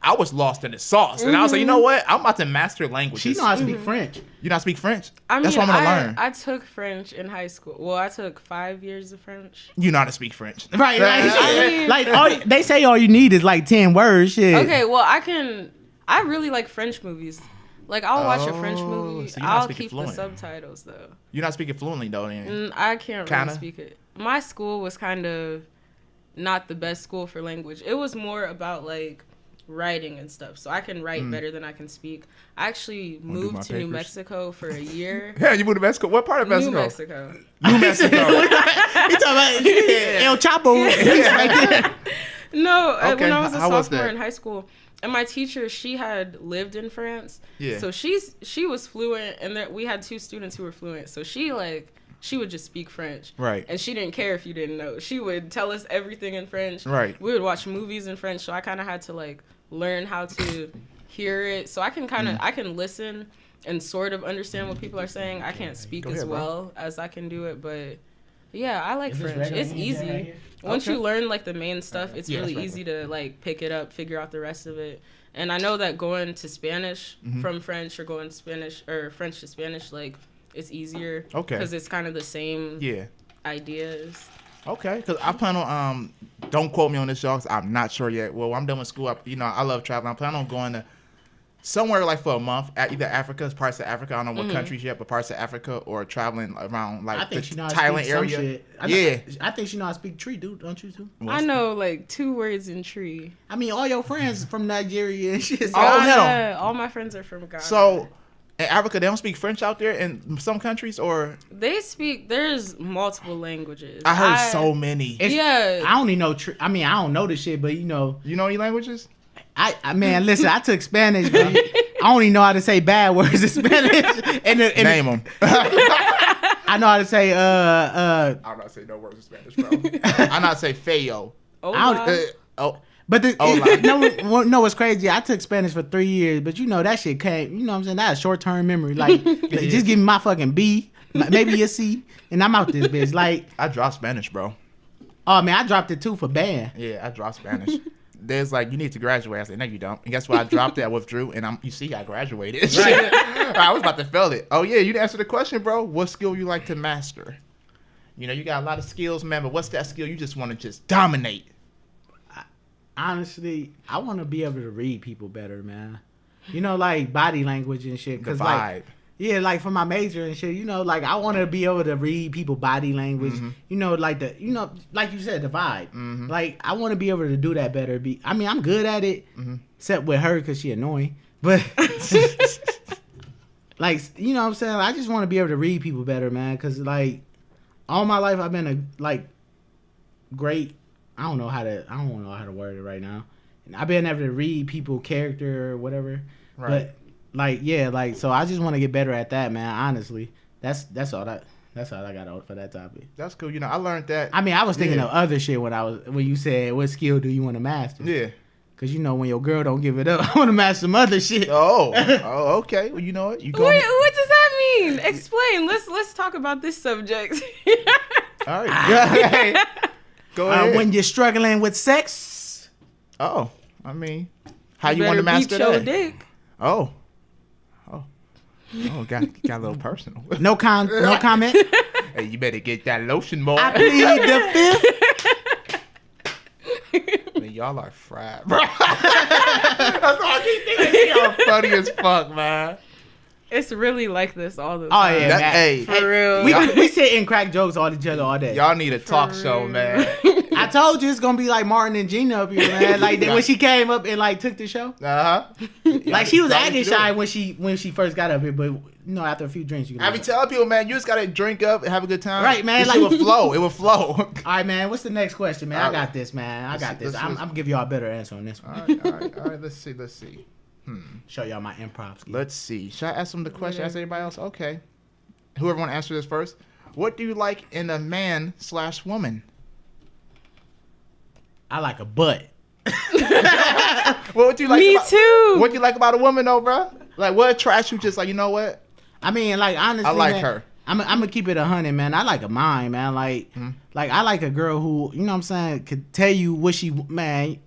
I was lost in the sauce, and I was like, you know what? I'm about to master languages. She know how to speak French. You know how to speak French? I mean, that's what I'm gonna learn. I took French in high school. Well, I took 5 years of French. You know how to speak French, right? They say all you need is like 10 words. Shit. Okay, well, I really like French movies. Like, I'll watch a French movie. So I'll keep the subtitles though. You're not speaking fluently though, then? I can't really speak it. My school was kind of not the best school for language. It was more about like writing and stuff, so I can write better than I can speak. I actually moved to New Mexico for a year. Yeah, you moved to Mexico. What part of Mexico? New Mexico. New Mexico. He talking about El Chapo. No, when I was a sophomore in high school, and my teacher, she had lived in France. Yeah. So she was fluent, and we had 2 students who were fluent. So she would just speak French. Right. And she didn't care if you didn't know. She would tell us everything in French. Right. We would watch movies in French, so I kind of had to like learn how to hear it. So I can I can listen and sort of understand what people are saying. I can't speak as well as I can do it, but yeah, I like French. It's easy. Once you learn like the main stuff, it's really easy to like pick it up, figure out the rest of it. And I know that going to Spanish from French or going to Spanish or French to Spanish, like it's easier. Okay. Because it's kind of the same ideas. Okay, because I plan on don't quote me on this, y'all. 'Cause I'm not sure yet. Well, I'm done with school. I love traveling. I plan on going to somewhere like for a month at either Africa, parts of Africa. I don't know what countries yet, but parts of Africa, or traveling around like the Thailand area. I think she know how to speak tree, dude. Don't you too? I know like 2 words in tree. I mean, all your friends from Nigeria and shit. Ghana. All my friends are from Ghana. So In Africa, they don't speak French out there in some countries, or They speak. There's multiple languages. I heard so many. Yeah. I only know. I mean, I don't know this shit, but You know any languages? I man, listen, I took Spanish, but I only know how to say bad words in Spanish. Name them. I know how to say I'm not saying no words in Spanish, bro. I'm not say feo. Oh, But no, what's crazy? I took Spanish for 3 years, but that shit came. You know what I'm saying? That's short term memory. Like, just give me my fucking B, maybe a C, and I'm out this bitch. Like, I dropped Spanish, bro. Oh man, I dropped it too for band. Yeah, I dropped Spanish. There's like, you need to graduate. I said, no, you don't. And guess what? I dropped it. I withdrew, and you see, I graduated. Right. I was about to fail it. Oh yeah, you didn't answer the question, bro. What skill you like to master? You got a lot of skills, man. But what's that skill you just want to just dominate? Honestly, I want to be able to read people better, man. Like body language and shit. The vibe. Like, yeah, like for my major and shit, like I want to be able to read people body language. Mm-hmm. Like you said, the vibe. Mm-hmm. Like I want to be able to do that better. I'm good at it, except with her because she annoying. But like, you know what I'm saying? I just want to be able to read people better, man. Because like all my life I've been great. I don't know how to word it right now. I've been able to read people character or whatever. Right. But so I just want to get better at that, man. Honestly, that's all I got for that topic. That's cool. I learned that. I mean, I was thinking of other shit when you said what skill do you want to master? Yeah. Cause when your girl don't give it up, I want to master some other shit. Oh, okay. Well, you know what? Wait, what does that mean? Explain. Let's talk about this subject. All right. Go ahead. When you're struggling with sex. Oh, I mean, how you want to master your that? Dick. Oh, got a little personal. No comment. Hey, you better get that lotion, boy. I plead the fifth. Man, y'all are fried, bro. That's all I keep thinking. Y'all funny as fuck, man. It's really like this all the time. Oh yeah, hey, for real. We sit and crack jokes all each other all day. Y'all need a talk show, man. I told you it's gonna be like Martin and Gina up here, man. Like when she came up and took the show. Like she was acting shy when she first got up here, but after a few drinks, you can. I be telling people, man, you just gotta drink up and have a good time. Right, man. It would flow. It would flow. All right, man. What's the next question, man? I got this, man. I got this. I'm gonna give y'all a better answer on this one. All right. Let's see. Show y'all my improv skills. Let's see. Should I ask them the question? Ask everybody else? Okay. Whoever want to answer this first. What do you like in a man/woman? I like a butt. What do you like? Me too. What do you like about a woman, though, bro? Like, what attracts you? Just like, you know what? I mean, like honestly, I like man, her. I'm gonna keep it 100, man. I like a mind, man. Like I like a girl who, you know what I'm saying, could tell you what she, man.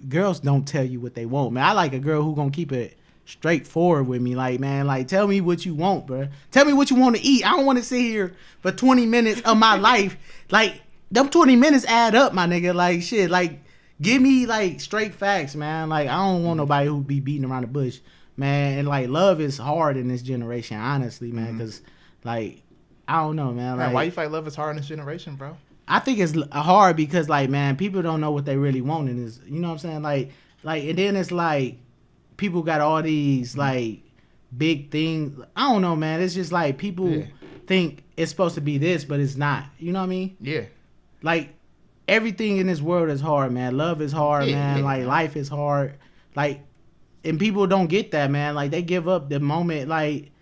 Girls don't tell you what they want, man. I like a girl who gonna keep it straightforward with me. Like, man, like tell me what you want, bro. Tell me what you want to eat. I don't want to sit here for 20 minutes of my life. Like, them 20 minutes add up, my nigga. Like, shit. Like, give me like straight facts, man. Like, I don't want nobody who be beating around the bush, man. And like, love is hard in this generation, honestly, man. Because like, I don't know, man. Like, why you fight love is hard in this generation, bro? I think it's hard because, like, man, people don't know what they really want in this. You know what I'm saying? Like, and then it's like people got all these like big things. I don't know, man. It's just like people think it's supposed to be this, but it's not. You know what I mean? Yeah. Like everything in this world is hard, man. Love is hard, man. Yeah. Like life is hard. Like, and people don't get that, man. Like they give up the moment, like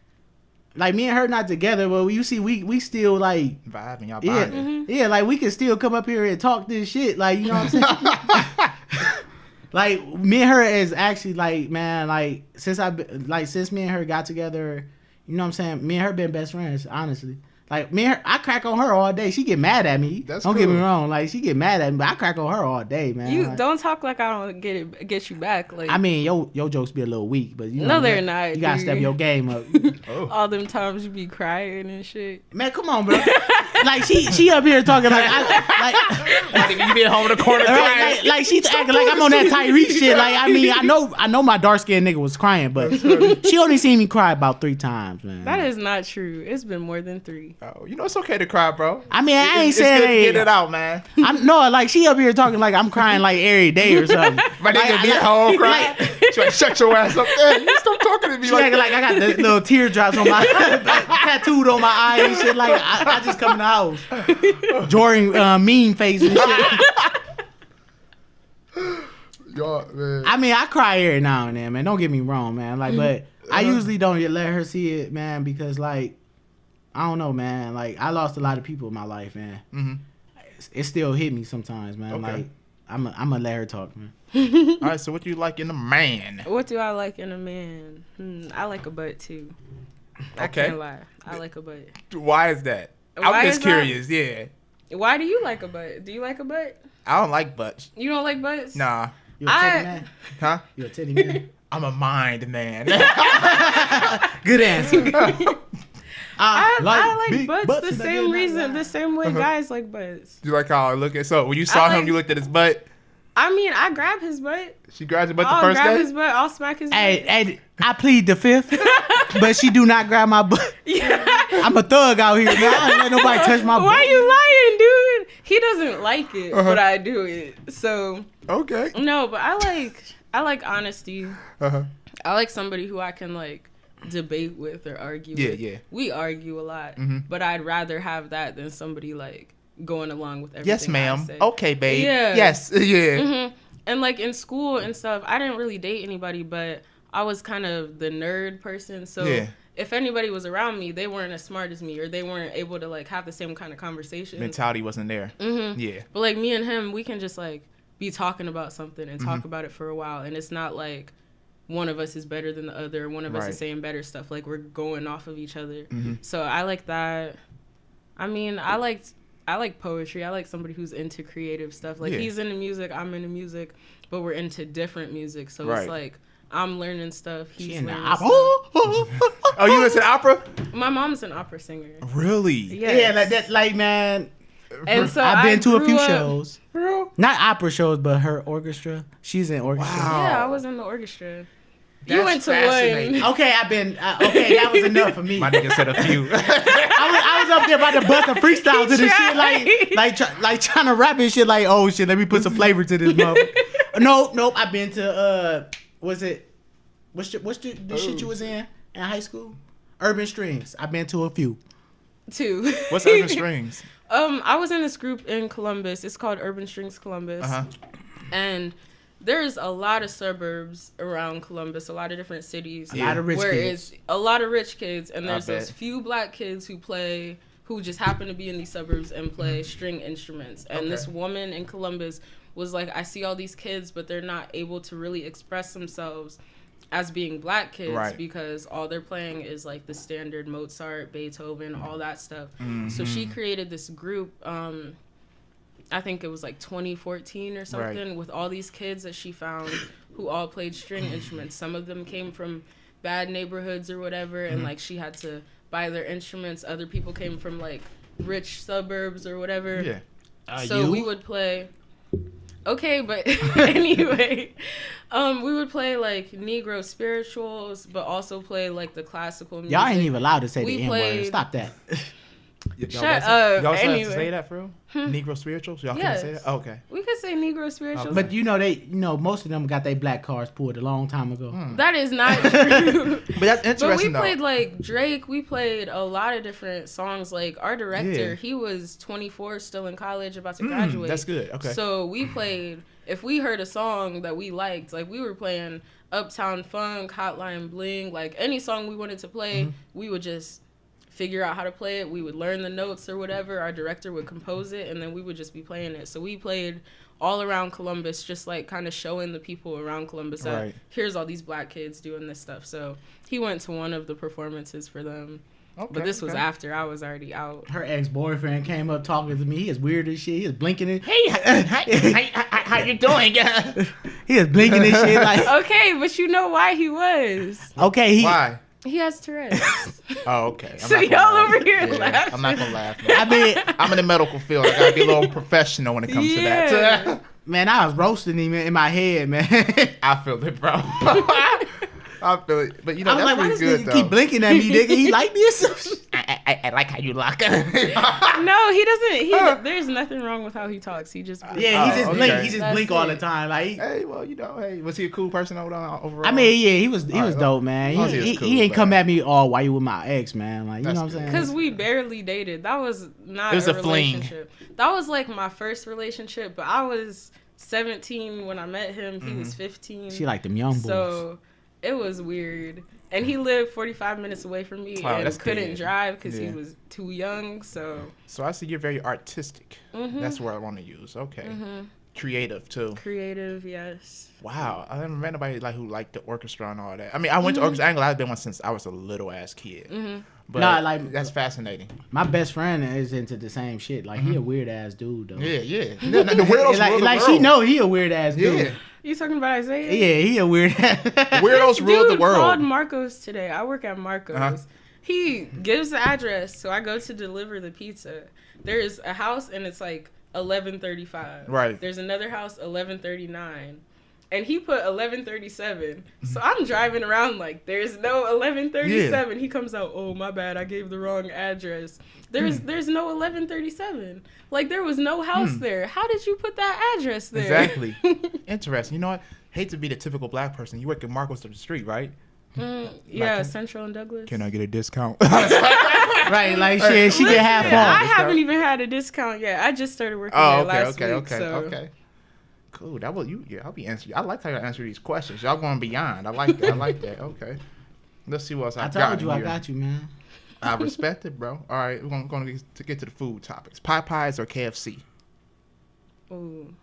me and her not together, but you see, we still like vibing, y'all bonding. Yeah, like we can still come up here and talk this shit, like, you know what I'm saying? Like me and her is actually like, man, like since me and her got together, you know what I'm saying? Me and her been best friends, honestly. Like me and her, I crack on her all day. She get mad at me. Don't get me wrong. Like she get mad at me, but I crack on her all day, man. You like, don't talk like I don't get you back. Like, I mean, your jokes be a little weak, but you know, no, they're not. You gotta step your game up. All them times you be crying and shit. Man, come on, bro. Like she up here talking like you been home in the corner crying. Like she acting like I'm on that Tyrese shit. Like I mean, I know my dark skinned nigga was crying, but she only seen me cry about 3 times, man. That is not true. It's been more than 3. Oh, you know it's okay to cry, bro. I mean, I ain't saying it's good to get it out, man. No, like she up here talking like I'm crying like every day or something. My nigga be at home crying. Try to shut your ass up there. You stop talking to me She like acting that. like I got the little teardrops on my tattooed on my eye and shit. Like I just come in the house, Jordan mean face and shit. Y'all, man. I mean, I cry every now and then, man. Don't get me wrong, man. Like, but I usually don't let her see it, man, because like I don't know, man. Like I lost a lot of people in my life, man. Mm-hmm. It still hit me sometimes, man. Okay. Like I'm gonna let her talk, man. All right, so what do you like in a man? What do I like in a man? I like a butt too. I Okay. can't lie. I like a butt. Why is that? Why I'm just is that? curious. Yeah, Why do you like a butt? Do you like a butt? I don't like butts. You don't like butts? Nah, You a titty man? huh? You a titty man? I'm a mind man. Good answer. I like big butts butts the and same reason, the same way Uh-huh. guys like butts. You like how I look at? So when you saw him, like- you looked at his butt. I mean, I grab his butt. She grabs your butt the I'll first grab day. his butt. I'll smack his butt. Hey, I plead the fifth, but she do not grab my butt. Yeah. I'm a thug out here, man. I don't let nobody touch my butt. Why you lying, dude? He doesn't like it, Uh-huh. but I do it. So Okay. no, but I like honesty. Uh-huh. I like somebody who I can like debate with or argue Yeah, with. yeah. We argue a lot, Mhm. but I'd rather have that than somebody like going along with everything. Yes, ma'am. I say. Okay, babe. Yeah. Yes. Yeah. hmm And like in school and stuff, I didn't really date anybody, but I was kind of the nerd person. So Yeah. if anybody was around me, they weren't as smart as me, or they weren't able to like have the same kind of conversations. Mentality wasn't there. Mm-hmm. Yeah. But like me and him, we can just like be talking about something and Mm-hmm. talk about it for a while, and it's not like one of us is better than the other, one of us Right. is saying better stuff. Like we're going off of each other. Mm-hmm. So I like that. I mean, I like poetry. I like somebody who's into creative stuff. Like Yeah. he's into music, I'm into music, but we're into different music. So Right. it's like I'm learning stuff, She he's in the learning opera. stuff. Oh, you listen to opera? My mom's an opera singer. Really? Yes. Yeah, like that. Like man, And so I've been I to a few grew up- shows. Bro. Not opera shows, but her orchestra. She's in orchestra. Wow. Yeah, I was in the orchestra. That's You went to fascinating. one. Okay, I've been. Okay, that was enough for me. My nigga said a few. I was up there about to bust a freestyle to this shit, tried. like trying to rap and shit. Like, oh shit, let me put some flavor to this motherfucker. Nope. I've been to what's the shit you was in high school? Urban Strings. I've been to a few. Two. What's Urban Strings? I was in this group in Columbus. It's called Urban Strings Columbus. Uh-huh. And there's a lot of suburbs around Columbus, a lot of different cities. A lot of rich where kids. it's a lot of rich kids, and I there's those bet. few black kids who just happen to be in these suburbs and play string instruments. And this Okay. woman in Columbus was like, I see all these kids, but they're not able to really express themselves as being black kids Right. because all they're playing is like the standard Mozart, Beethoven, all that stuff. Mm-hmm. So she created this group, I think it was like 2014 or something, with all these kids that she found who all played string instruments. Some of them came from bad neighborhoods or whatever, and like she had to buy their instruments. Other people came from like rich suburbs or whatever. Yeah. So we would play. Okay, but anyway, we would play like Negro spirituals, but also play like the classical music. Y'all ain't even allowed to say We the N word. played- Stop that. Shut up. Y'all still have Anyway. to say that, bro? Negro spirituals? Y'all can't say Yes. that? Oh, okay. We could say Negro spirituals. But most of them got their black cards pulled a long time ago. That is not true. But that's But interesting, we though. played like Drake. We played a lot of different songs. Like our director, Yeah. he was 24, still in college, about to graduate. That's good. Okay. So we played. If we heard a song that we liked, like we were playing Uptown Funk, Hotline Bling, like any song we wanted to play, we would just figure out how to play it. We would learn the notes or whatever. Our director would compose it, and then we would just be playing it. So we played all around Columbus, just like kind of showing the people around Columbus that Right. here's all these black kids doing this stuff. So he went to one of the performances for them. Okay, But this was okay. after I was already out. Her ex-boyfriend came up talking to me. He is weird as shit. He is blinking it. How you doing? He is blinking and shit like. Okay, but you know why he was. Okay, Why? He has Tourette's. Oh, okay. I'm So not gonna y'all laugh. over here Yeah, laughing. I'm not gonna laugh. Man. I mean, I'm in the medical field. I gotta be a little professional when it comes to Yeah. that. man, I was roasting him in my head, man. I feel it, bro. I feel it. But you know, I was that's like, why pretty this good, nigga though. keep blinking at me, nigga? He like me or some shit? I like how you lock it. No, he doesn't. There's nothing wrong with how he talks. He just Yeah, he just blink. okay. He just That's blink all the it. time. Like, Hey, well, was he a cool person overall? I mean, yeah, he was right, dope, man. as long as he was He cool, ain't come man. at me, oh, why you with my ex, man? Like, you That's know what I'm good. saying? Because we barely dated. That was not It was a fling. relationship. That was like my first relationship, but I was 17 when I met him. He was 15. She like them young boys. So it was weird. And he lived 45 minutes away from me Wow, and that's couldn't dead. drive because Yeah. he was too young. So I see you're very artistic. Mhm. That's where I want to use. Okay. Mhm. Creative too. creative, yes. Wow, I never met anybody like who liked the orchestra and all that. I mean, I went to orchestra. I ain't gonna lie, I've been one since I was a little ass kid. But Nah, like- that's fascinating. My best friend is into the same shit. Like, he a weird ass dude, though. Yeah. The weirdos like, rule the like world. she know he a weird ass dude. Yeah, You talking about Isaiah? Yeah, he a weird ass. weirdos rule the Dude called world. Marcos today. I work at Marcos. Uh-huh. He gives the address, so I go to deliver the pizza. There's a house and it's like 11:35. Right. There's another house 11:39. And he put 11:37. So I'm driving around like there's no 11:37. He comes out, "Oh, my bad. I gave the wrong address." There's no 11:37. Like there was no house there. How did you put that address there? Exactly. Interesting. You know what? Hate to be the typical black person. You work at Marcos up the street, right? Yeah, Central and Douglas. Can I get a discount? Right, like shit, she get half Listen, I off. haven't even had a discount yet. I just started working there last week. Okay. Cool. That was you. Yeah, I'll be answering. I like how you answer these questions. Y'all going beyond. I like that. Okay. Let's see what else I I've got told you I here. got you, man. I respect it, bro. All right, we're going to get to the food topics. Popeyes or KFC? Ooh,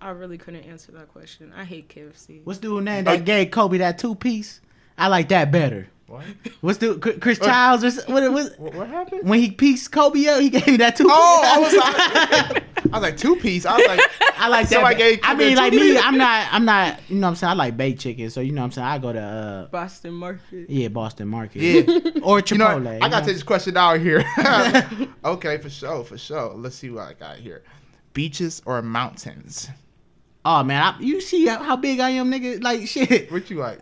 I really couldn't answer that question. I hate KFC. What's the dude name that gave Kobe that 2-piece? I like that better. What? What's the Chris Childs or What happened? when he pieced Kobe up? He gave me that 2-piece. Oh, I was like 2-piece. I was like, I like that. Somebody gave I Kobe mean, a like me, 2-piece? I'm not. You know what I'm saying? I like baked chicken, so you know what I'm saying. I go to Boston Market. Boston Market. Yeah. Or You know, Chipotle. what? I got to take this question out here. Okay, for sure. Let's see what I got here. Beaches or mountains? Oh man, you see how big I am, nigga? Like shit. What you like?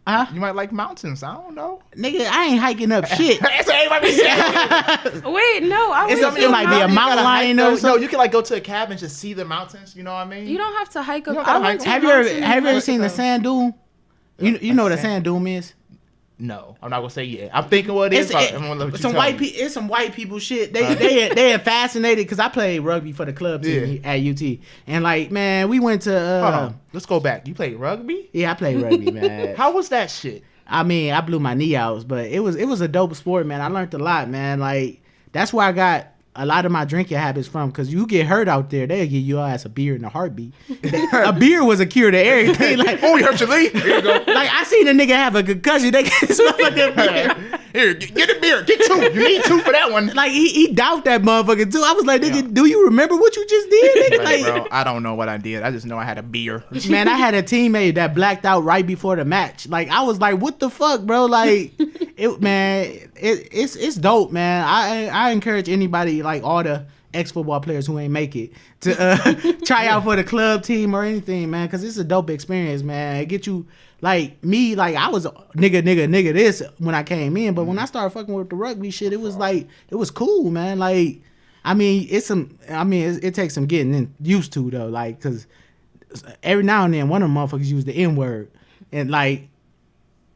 Huh? You might like mountains. I don't know. Nigga, I ain't hiking up shit. That's what everybody says. Wait, no, I It's went something to like be a mountain- mountain lion or No, something. you can like go to a cabin and just see the mountains. You know what I mean? You don't have to hike up. You don't gotta I went hike to Have you ever mountain- seen the sand dune? You know what a sand dune is? No, I'm not gonna say yeah. I'm thinking what it is. but I'm gonna let you some tell white me. people. It's some white people shit. They are fascinated because I played rugby for the club team at UT, and like man, we went to. Hold on, let's go back. You played rugby? Yeah, I played rugby, man. How was that shit? I mean, I blew my knee out, but it was a dope sport, man. I learned a lot, man. Like that's where I got a lot of my drinking habits from. Cause you get hurt out there, they'll give your ass a beer in a heartbeat. A beer was a cure to everything. Like, Oh, you hurt your leg? Here you go. like I seen a nigga have a concussion. They get this motherfucking beer. Here, get a beer. Get 2. You need 2 for that one. Like he doubted that motherfucker too. I was like, nigga, do you remember what you just did, nigga? Like, Like, bro, I don't know what I did. I just know I had a beer. man, I had a teammate that blacked out right before the match. Like I was like, what the fuck, bro? Like it's dope, man. I encourage anybody, like all the ex-football players who ain't make it, to try out for the club team or anything, man, because it's a dope experience, man. It get you like me, like I was nigga this when I came in, but when I started fucking with the rugby shit, it was like it was cool, man. Like I mean, it takes some getting used to though, like because every now and then one of them motherfuckers use the N-word, and like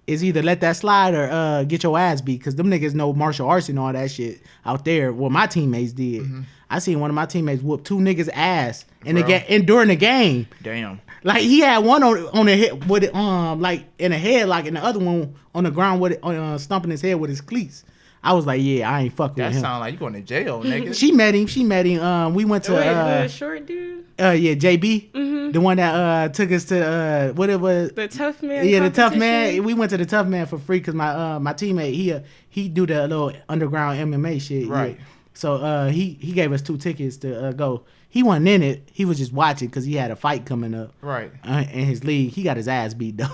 it's either let that slide or get your ass beat, because them niggas know martial arts and all that shit out there. Well, my teammates did. I seen one of my teammates whoop 2 niggas ass during the game. Damn. Like he had one on the head with it, like in the head, like and the other one on the ground with it, stomping his head with his cleats. I was like, yeah, I ain't fucking That with him. sound like you going to jail, nigga. She met him. We went to Wait, the short dude, yeah, JB, the one that took us to what it was. the tough man. Yeah, the tough man. competition? We went to the tough man for free because my teammate he do the little underground MMA shit. Right. Yeah. So he gave us 2 tickets to go. He wasn't in it. He was just watching because he had a fight coming up. Right. In his league, he got his ass beat though.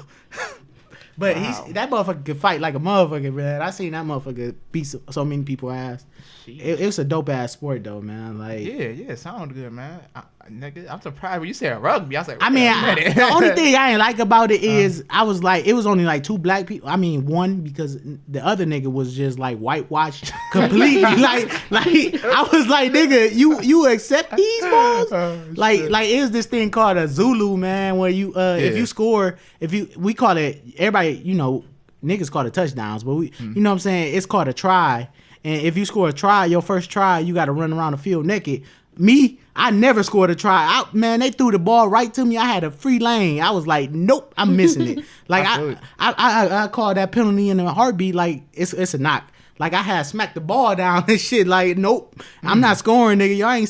But Wow. that motherfucker could fight like a motherfucker, man. I seen that motherfucker beat so many people ass. It was a dope ass sport though, man. Like Yeah, sound good, man. Nigga, I'm surprised when you said rugby. I was like, I mean, the only thing I ain't like about it is I was like, it was only like 2 black people. I mean, one because the other nigga was just like whitewashed completely. like I was like, nigga, you accept these balls? Like it's this thing called a Zulu, man, where you if you score, we call it, everybody, you know, niggas call it touchdowns, but we, you know what I'm saying, it's called a try. And if you score a try, your first try, you got to run around the field naked. Me, I never scored a try. Man, they threw the ball right to me. I had a free lane. I was like, nope, I'm missing it. Like I called that penalty in a heartbeat. Like it's a knock. Like I had smacked the ball down and shit. Like nope, I'm not scoring, nigga. Y'all ain't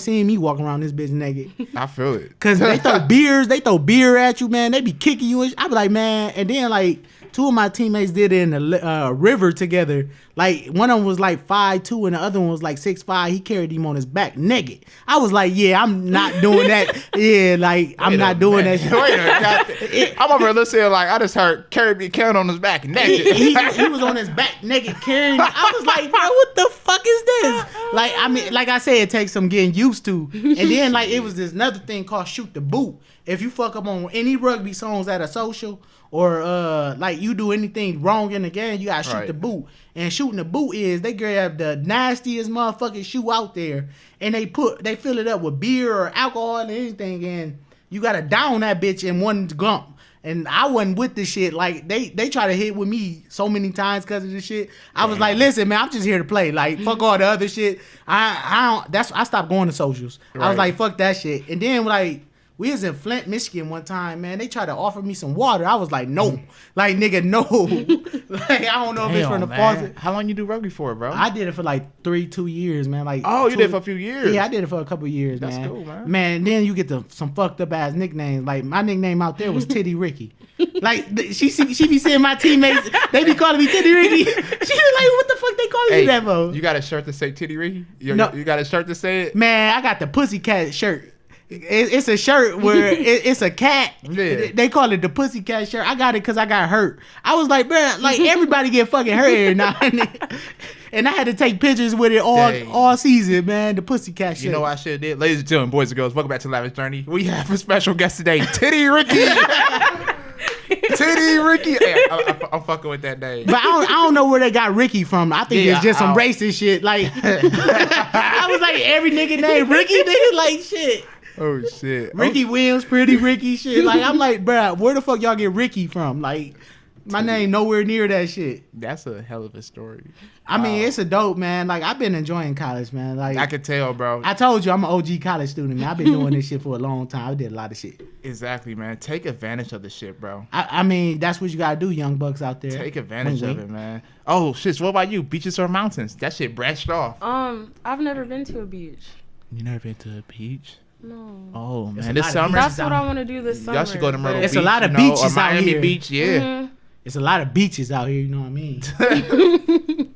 seeing me walking around this bitch naked. I feel it. Cause they throw beer at you, man. They be kicking you. I be like, man, and then like 2 of my teammates did it in the river together. Like one of them was like 5'2" and the other one was like 6'5". He carried him on his back naked. I was like, yeah, I'm not doing that. Yeah, like I'm not doing that shit. Wait a minute, I'm over here listening like I just heard carrying on his back naked. He was on his back naked carrying. I was like, bro, what the fuck is this? Like I mean, like I said, it takes some getting used to. And then like it was this another thing called shoot the boot. If you fuck up on any rugby songs at a social, or like you do anything wrong in the game, you gotta shoot the boot. And shooting the boot is they grab the nastiest motherfucking shoe out there and they fill it up with beer or alcohol or anything, and you gotta down that bitch in one gump. And I wasn't with this shit. Like they try to hit with me so many times because of this shit. I was like, listen, man, I'm just here to play. Like fuck all the other shit. I stopped going to socials. I was like, fuck that shit. And then like, we was in Flint, Michigan one time, man. They tried to offer me some water. I was like, no. Like, nigga, no. Like, I don't know if it's from the faucet. How long you do rugby for, bro? I did it for like 2 years, man. Like, you did it for a few years? Yeah, I did it for a couple years, man. That's cool, man. Man, then you get some fucked up ass nicknames. Like, my nickname out there was Titty Ricky. Like, she be seeing my teammates, they be calling me Titty Ricky. She be like, what the fuck they calling you that for? You got a shirt to say Titty Ricky? No. You got a shirt to say it? Man, I got the Pussycat shirt. It's a shirt where it's a cat. Yeah. They call it the Pussycat shirt. I got it because I got hurt. I was like, bro, like everybody get fucking hurt every now and then. And I had to take pictures with it all season, man. The Pussycat shirt. You know what I should have did? Ladies and gentlemen, boys and girls, welcome back to Lavish Journey. We have a special guest today, Titty Ricky. Titty Ricky. Hey, I'm fucking with that name. But I don't know where they got Ricky from. I think it's just some racist shit. Like I was like, every nigga named Ricky, nigga, like shit. Oh shit. Ricky Williams, Pretty Ricky shit. Like I'm like, bruh, where the fuck y'all get Ricky from? Like my name nowhere near that shit. That's a hell of a story. I mean, it's a dope, man. Like I've been enjoying college, man. Like I could tell, bro. I told you I'm an OG college student, man. I've been doing this shit for a long time. I did a lot of shit. Exactly, man. Take advantage of the shit, bro. I mean, that's what you gotta do, young bucks out there. Take advantage of it, man. Oh shit. So what about you? Beaches or mountains? That shit branched off. I've never been to a beach. You never been to a beach? No. Oh man, this summer. That's what I want to do this summer. Y'all should go to Myrtle Beach. It's a lot of beaches or out Miami here. Beach, yeah. Mm-hmm. It's a lot of beaches out here. You know what I mean?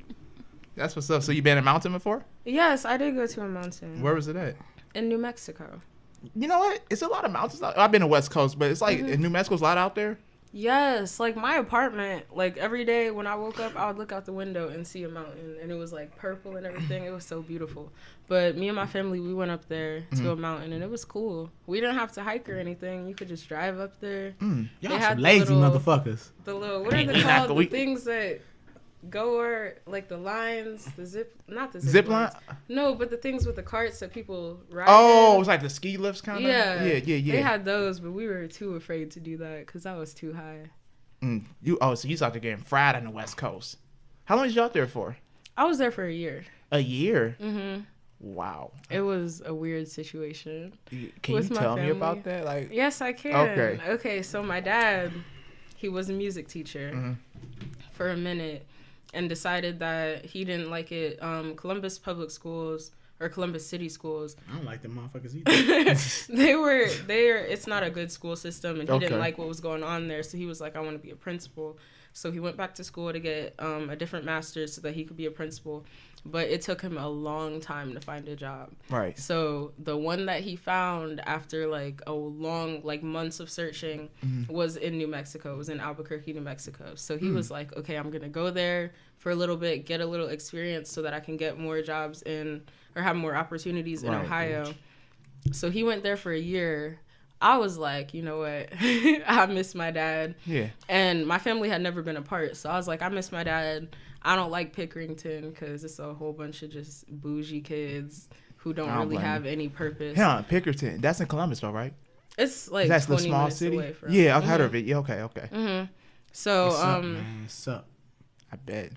That's what's up. So you been in a mountain before? Yes, I did go to a mountain. Where was it at? In New Mexico. You know what? It's a lot of mountains. I've been to West Coast, but it's like in New Mexico's a lot out there. Yes, like my apartment, like every day when I woke up, I would look out the window and see a mountain, and it was like purple and everything. It was so beautiful. But me and my family, we went up there to a mountain, and it was cool. We didn't have to hike or anything. You could just drive up there. Y'all some lazy motherfuckers. The little, what are they called? The things that go or like the lines, not the zip line. No, but the things with the carts that people ride. Oh, in. it was like the ski lifts kind of. Yeah. They had those, but we were too afraid to do that because that was too high. So you started getting fried on the West Coast. How long was you out there for? I was there for a year. A year. Mm-hmm. Wow. It was a weird situation. Can you tell me about that? Like, yes, I can. Okay. So my dad, he was a music teacher for a minute, and decided that he didn't like it. Columbus Public Schools or Columbus City Schools. I don't like them motherfuckers either. It's not a good school system, and he didn't like what was going on there. So he was like, I want to be a principal. So he went back to school to get a different master's so that he could be a principal. But it took him a long time to find a job. Right. So the one that he found after like a long, like months of searching was in New Mexico. It was in Albuquerque, New Mexico. So he was like, okay, I'm going to go there for a little bit, get a little experience so that I can get more jobs in or have more opportunities in Ohio. So he went there for a year. I was like, you know what? I miss my dad. Yeah. And my family had never been apart. So I was like, I miss my dad. I don't like Pickerington because it's a whole bunch of just bougie kids who don't really have any purpose. Yeah, Pickerington. That's in Columbus, though, right? It's like that's 20 the small minutes city. away from. Yeah, I've heard of it. Yeah, okay. So What's up? I bet.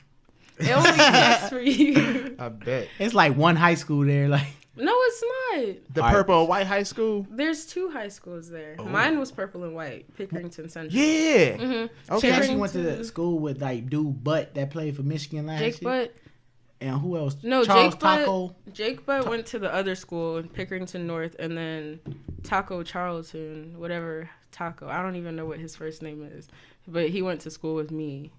it only sucks for you. I bet. It's like one high school there. Like, No, it's not. The purple and white high school. There's 2 high schools there. Mine was purple and white. Pickerington Central. Yeah. she Okay. actually went to the school with like dude Butt that played for Michigan last year. Jake Butt. And who else? No, Charles Jake Taco. Butt. Jake Butt went to the other school in Pickerington North, and then Taco Charlton, whatever Taco. I don't even know what his first name is, but he went to school with me,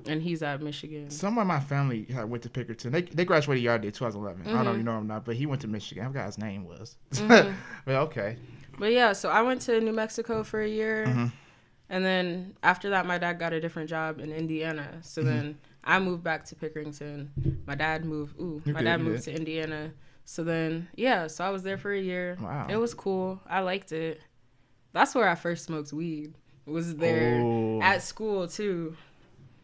and he's at Michigan. Some of my family went to Pickerington. They graduated yard day 2011. I don't know if you know him or not, but he went to Michigan. I forgot his name was. But okay. But yeah, so I went to New Mexico for a year, and then after that, my dad got a different job in Indiana. So then I moved back to Pickerington. My dad moved. My dad moved to Indiana. So then, yeah, so I was there for a year. Wow. It was cool. I liked it. That's where I first smoked weed. Was there at school too.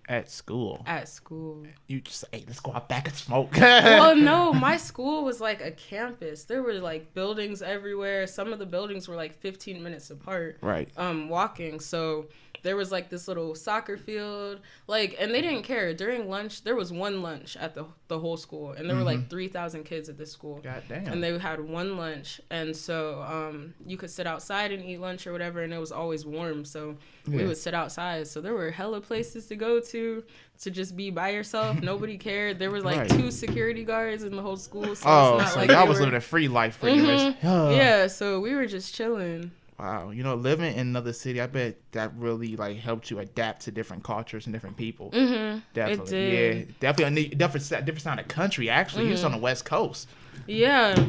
At school. At school. You just hey, let's go out back and smoke. Well, no, my school was like a campus. There were like buildings everywhere. Some of the buildings were like 15 minutes apart. Right. Walking. So there was like this little soccer field, like, and they didn't care. During lunch, there was one lunch at the whole school, and there were like 3,000 kids at this school. God damn. And they had one lunch, and so you could sit outside and eat lunch or whatever, and it was always warm, so we would sit outside. So there were hella places to go to just be by yourself. Nobody cared. There was like 2 security guards in the whole school. So it's not so like y'all was living a free life pretty much. Yeah, so we were just chilling. Wow, living in another city, I bet that really like helped you adapt to different cultures and different people. Definitely, it did. Yeah, definitely a different side of the country. Actually, you're on the West Coast. Yeah,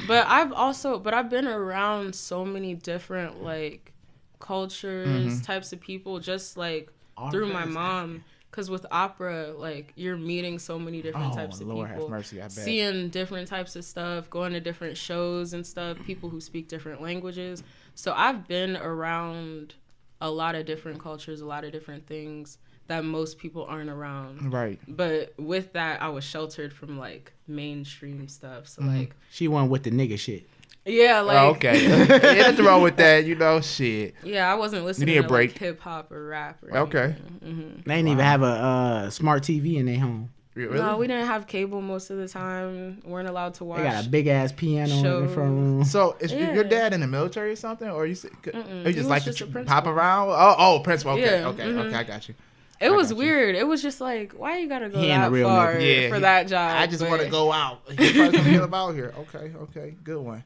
but I've been around so many different like cultures, types of people, just like through my mom. Because with opera, like, you're meeting so many different types of Lord people. Have mercy, I bet. Seeing different types of stuff, going to different shows and stuff, people who speak different languages. So I've been around a lot of different cultures, a lot of different things that most people aren't around. Right. But with that, I was sheltered from, like, mainstream stuff. So, like... She went with the nigga shit. Yeah, like... Oh, okay. Ain't nothing wrong with that, shit. Yeah, I wasn't listening to like, hip-hop or rap or anything. They didn't even have a smart TV in their home. Really? No, we didn't have cable most of the time. Weren't allowed to watch. They got a big-ass piano in the front room. So, is your dad in the military or something? Or you just like just to a principal. pop around? Oh, principal. Okay, Yeah, okay, I got you. It was weird. It was just like, why you gotta go He ain't a that real far nigga. for that job? I just want to go out. He's probably gonna get about here. Okay, good one.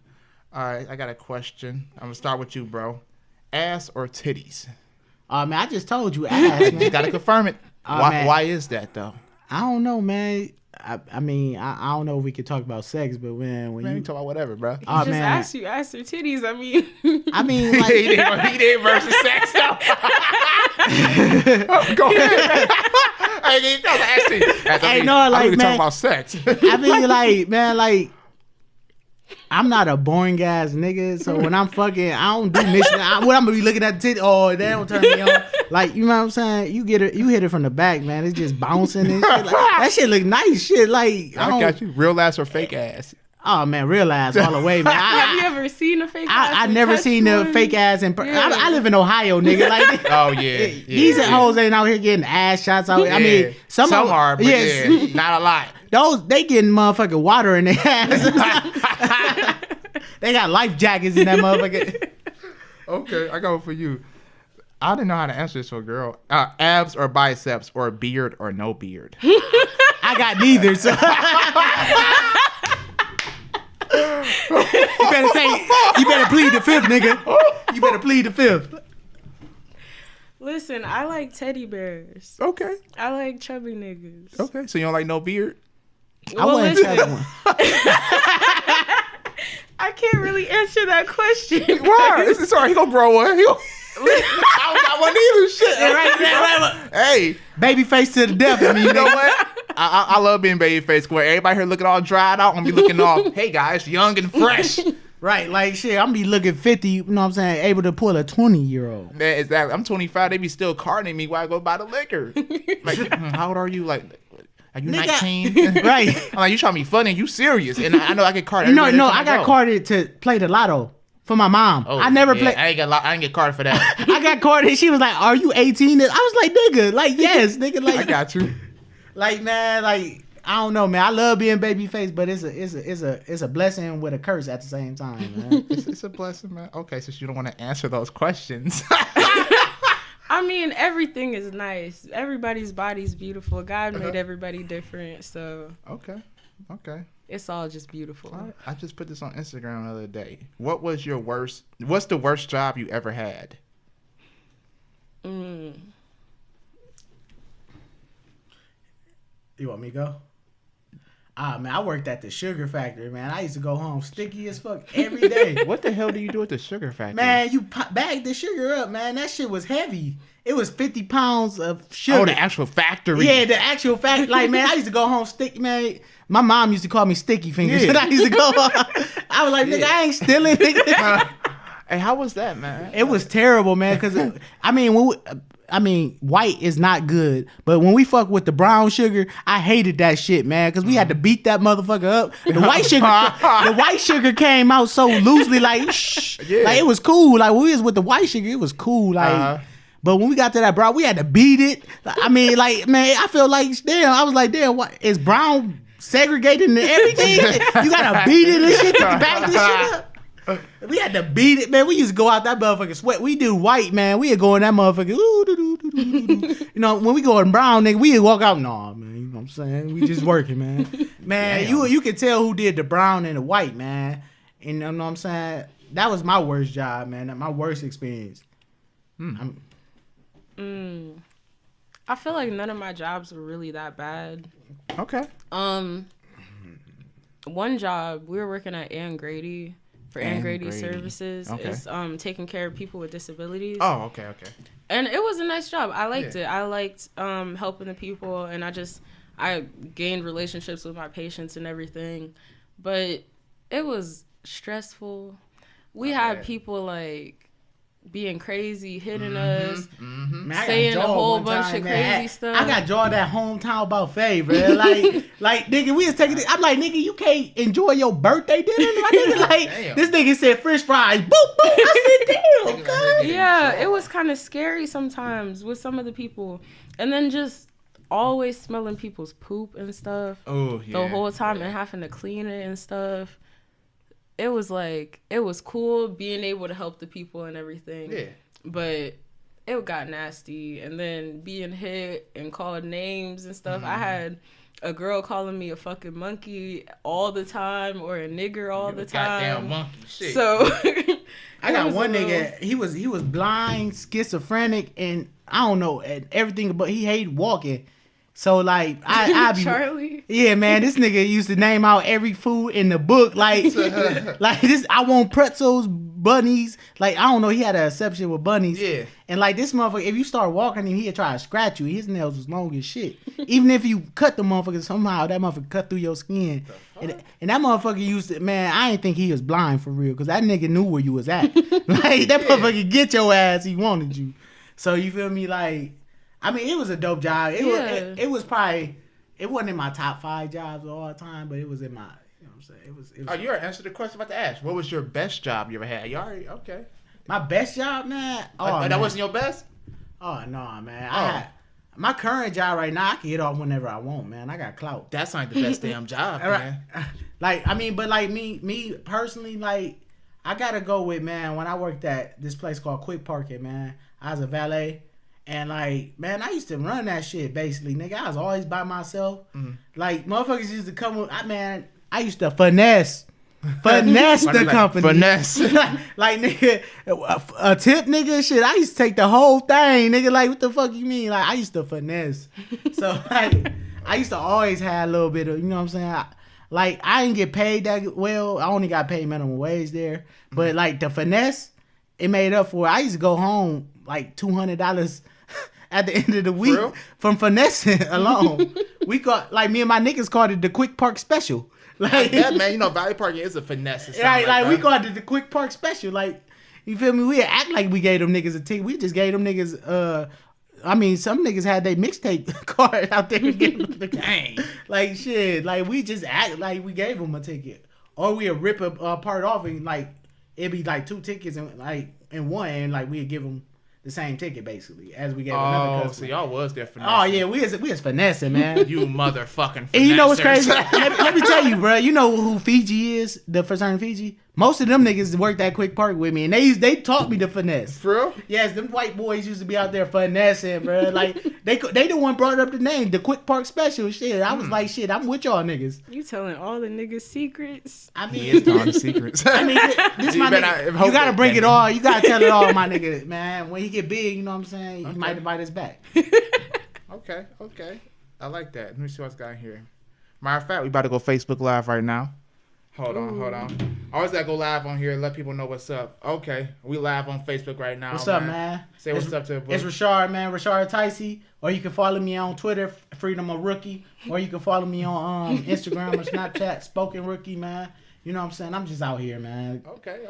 All right, I got a question. I'm gonna start with you, bro. Ass or titties? Man, I just told you ass, man. You gotta confirm it. Man. Why is that though? I don't know, man. I mean, I don't know if we could talk about sex, but when Man, you you talk about whatever, bro. oh Just man, ask your titties. I mean, like, he didn't versus sex though. Go ahead. Hey, no, like, talking man. about sex. I mean, like, man, like, I'm not a boring ass nigga, so when I'm fucking, I don't do mission. What I'm gonna be looking at the titty? Oh, that don't turn me on. Like, you know what I'm saying? You hit it from the back, man. It's just bouncing and shit. Like, that shit look nice, shit. Like, I got you. Real ass or fake ass? Oh man, real ass all the way, man. have you ever seen a fake ass? I never seen the fake ass in person. Yeah. I live in Ohio, nigga. Like, Oh yeah. these hoes ain't out here getting ass shots out. I mean, some are, but yes, not a lot. those they getting motherfucking water in their ass. They got life jackets in that motherfucker. Okay, I go for you. I didn't know how to answer this for a girl. Abs or biceps or beard or no beard? I got neither. So. You better plead the fifth, nigga. You better plead the fifth. Listen, I like teddy bears. Okay. I like chubby niggas. Okay. So you don't like no beard? I want to tell one. I can't really answer that question. Why? Sorry, he gonna grow one. I don't got one either. Shit. Right. Hey, Baby face to the death. I mean, you know what? I love being baby face. Where everybody here looking all dried out, I'm gonna be looking all, hey guys, young and fresh. Right, like shit, I'm be looking 50, you know what I'm saying, able to pull a 20-year-old. Man, exactly. I'm 25. They be still carding me while I go buy the liquor. Like, how old are you? Like, are you 19? Right. I'm like, you trying to be funny? You serious? And I know I get carded. No, I got carded to play the lotto for my mom. Oh, I never played. I ain't get carded for that. I got carded. She was like, "Are you 18?" I was like, "Nigga, like yes, nigga, like I got you. Like man, like I don't know, man. I love being babyface, but it's a blessing with a curse at the same time, man. It's a blessing, man. Okay, since you don't want to answer those questions. I mean, everything is nice. Everybody's body's beautiful. God made everybody different, so Okay. it's all just beautiful. All right. I just put this on Instagram the other day. What's the worst job you ever had? You want me to go? Man, I worked at the sugar factory, man. I used to go home sticky as fuck every day. What the hell do you do at the sugar factory? Man, you bag the sugar up, man. That shit was heavy. It was 50 pounds of sugar. Oh, the actual factory. Yeah, the actual factory. Like, man, I used to go home sticky, man. My mom used to call me Sticky Fingers. Yeah. And I used to go I was like, nigga, I ain't stealing, nigga. Hey, how was that, man? It was terrible, man, because, white is not good, but when we fuck with the brown sugar, I hated that shit, man, because we had to beat that motherfucker up. The white sugar came out so loosely, like, shh, like it was cool. Like when we was with the white sugar, it was cool, like. But when we got to that brown, we had to beat it. I mean, like, man, I feel like damn. I was like, damn, what is brown segregated and everything? You gotta beat it and shit to bag this shit up. We had to beat it, man. We used to go out that motherfucker sweat. We do white, man. We would go in that motherfucker. You know, when we go in brown, nigga, we would walk out. Nah, man. You know what I'm saying? We just working, man. Man, you can tell who did the brown and the white, man. And you know what I'm saying? That was my worst job, man. My worst experience. I feel like none of my jobs were really that bad. Okay. One job, we were working at Ann Grady. For Ann Grady Services. Okay. It's taking care of people with disabilities. Oh, okay. And it was a nice job. I liked it. I liked helping the people, and I gained relationships with my patients and everything. But it was stressful. We had people like being crazy, hitting us, Man, saying a whole bunch of crazy stuff. I got jaw that hometown about favor. Like nigga, we was taking it. I'm like, nigga, you can't enjoy your birthday dinner. My nigga, like this nigga said French fries. Boop boop. I said, damn, God. Yeah, it was kind of scary sometimes with some of the people, and then just always smelling people's poop and stuff. Oh yeah. The whole time and having to clean it and stuff. It was cool being able to help the people and everything. Yeah. But it got nasty. And then being hit and called names and stuff. I had a girl calling me a fucking monkey all the time or a nigger all the time. Goddamn monkey shit. So I got one nigga, he was blind, schizophrenic, and I don't know, and everything, but he hated walking. So like I be Charlie. Yeah, man, this nigga used to name out every food in the book. Like this, I want pretzels, bunnies. Like I don't know, he had an exception with bunnies. Yeah. And like this motherfucker, if you start walking him, he'd try to scratch you. His nails was long as shit. Even if you cut the motherfucker, somehow that motherfucker cut through your skin. And that motherfucker used to, man, I didn't think he was blind for real, because that nigga knew where you was at. Like that motherfucker get your ass, he wanted you. So you feel me, like. I mean, it was a dope job. It was probably, it wasn't in my top 5 jobs of all time, but it was in my, you know what I'm saying? It was Oh, you already answered the question about to ask. What was your best job you ever had? You already, okay. My best job, man? That wasn't your best? Oh, no, man. My current job right now, I can get off whenever I want, man. I got clout. That's not the best damn job, man. Like, I mean, but like me personally, like, I gotta go with, man, when I worked at this place called Quick Parking, man, I was a valet. And like, man, I used to run that shit basically, nigga. I was always by myself. Like, motherfuckers used to come with, I used to finesse the company. Finesse. Like, nigga, a tip, nigga, shit. I used to take the whole thing, nigga. Like, what the fuck you mean? Like, I used to finesse. So, like, I used to always have a little bit of, you know what I'm saying? I didn't get paid that well. I only got paid minimum wage there. But, like, the finesse, it made up for it. I used to go home, like, $200 at the end of the week from finessing alone. We got, like, me and my niggas called it the Quick Park Special. Like that, man, you know, Valley Park is a finesse. Right, like we that. go out to the Quick Park special. Like, you feel me? We act like we gave them niggas a ticket. We just gave them niggas. I mean, some niggas had their mixtape card out there to get them the gang. Like shit. Like we just act like we gave them a ticket, or we'd rip a part off and like it'd be like 2 tickets and like in one, and like we'd give them the same ticket basically as we gave another customer. So y'all was there finessing. Oh yeah, we was finessing, man. You motherfucking finessers. And you know what's crazy? let me tell you, bro. You know who Fiji is? The fraternity Fiji. Most of them niggas worked at Quick Park with me, and they taught me the finesse. For real? Yes, them white boys used to be out there finessing, bro. Like they the one brought up the name, the Quick Park Special. Shit, I was like, shit, I'm with y'all niggas. You telling all the niggas secrets? I mean, It's telling secrets. I mean, this my nigga. You gotta bring it all. You gotta tell it all, my nigga. Man, when he get big, you know what I'm saying? He might invite us back. Okay. I like that. Let me see what's got here. Matter of fact, we about to go Facebook Live right now. Hold on. I always gotta go live on here and let people know what's up. Okay, we live on Facebook right now. What's up, man? Say what's up to the book. It's Rashard, man. Rashard Ticey. Or you can follow me on Twitter, Freedom of Rookie. Or you can follow me on Instagram or Snapchat, Spoken Rookie, man. You know what I'm saying? I'm just out here, man. Okay.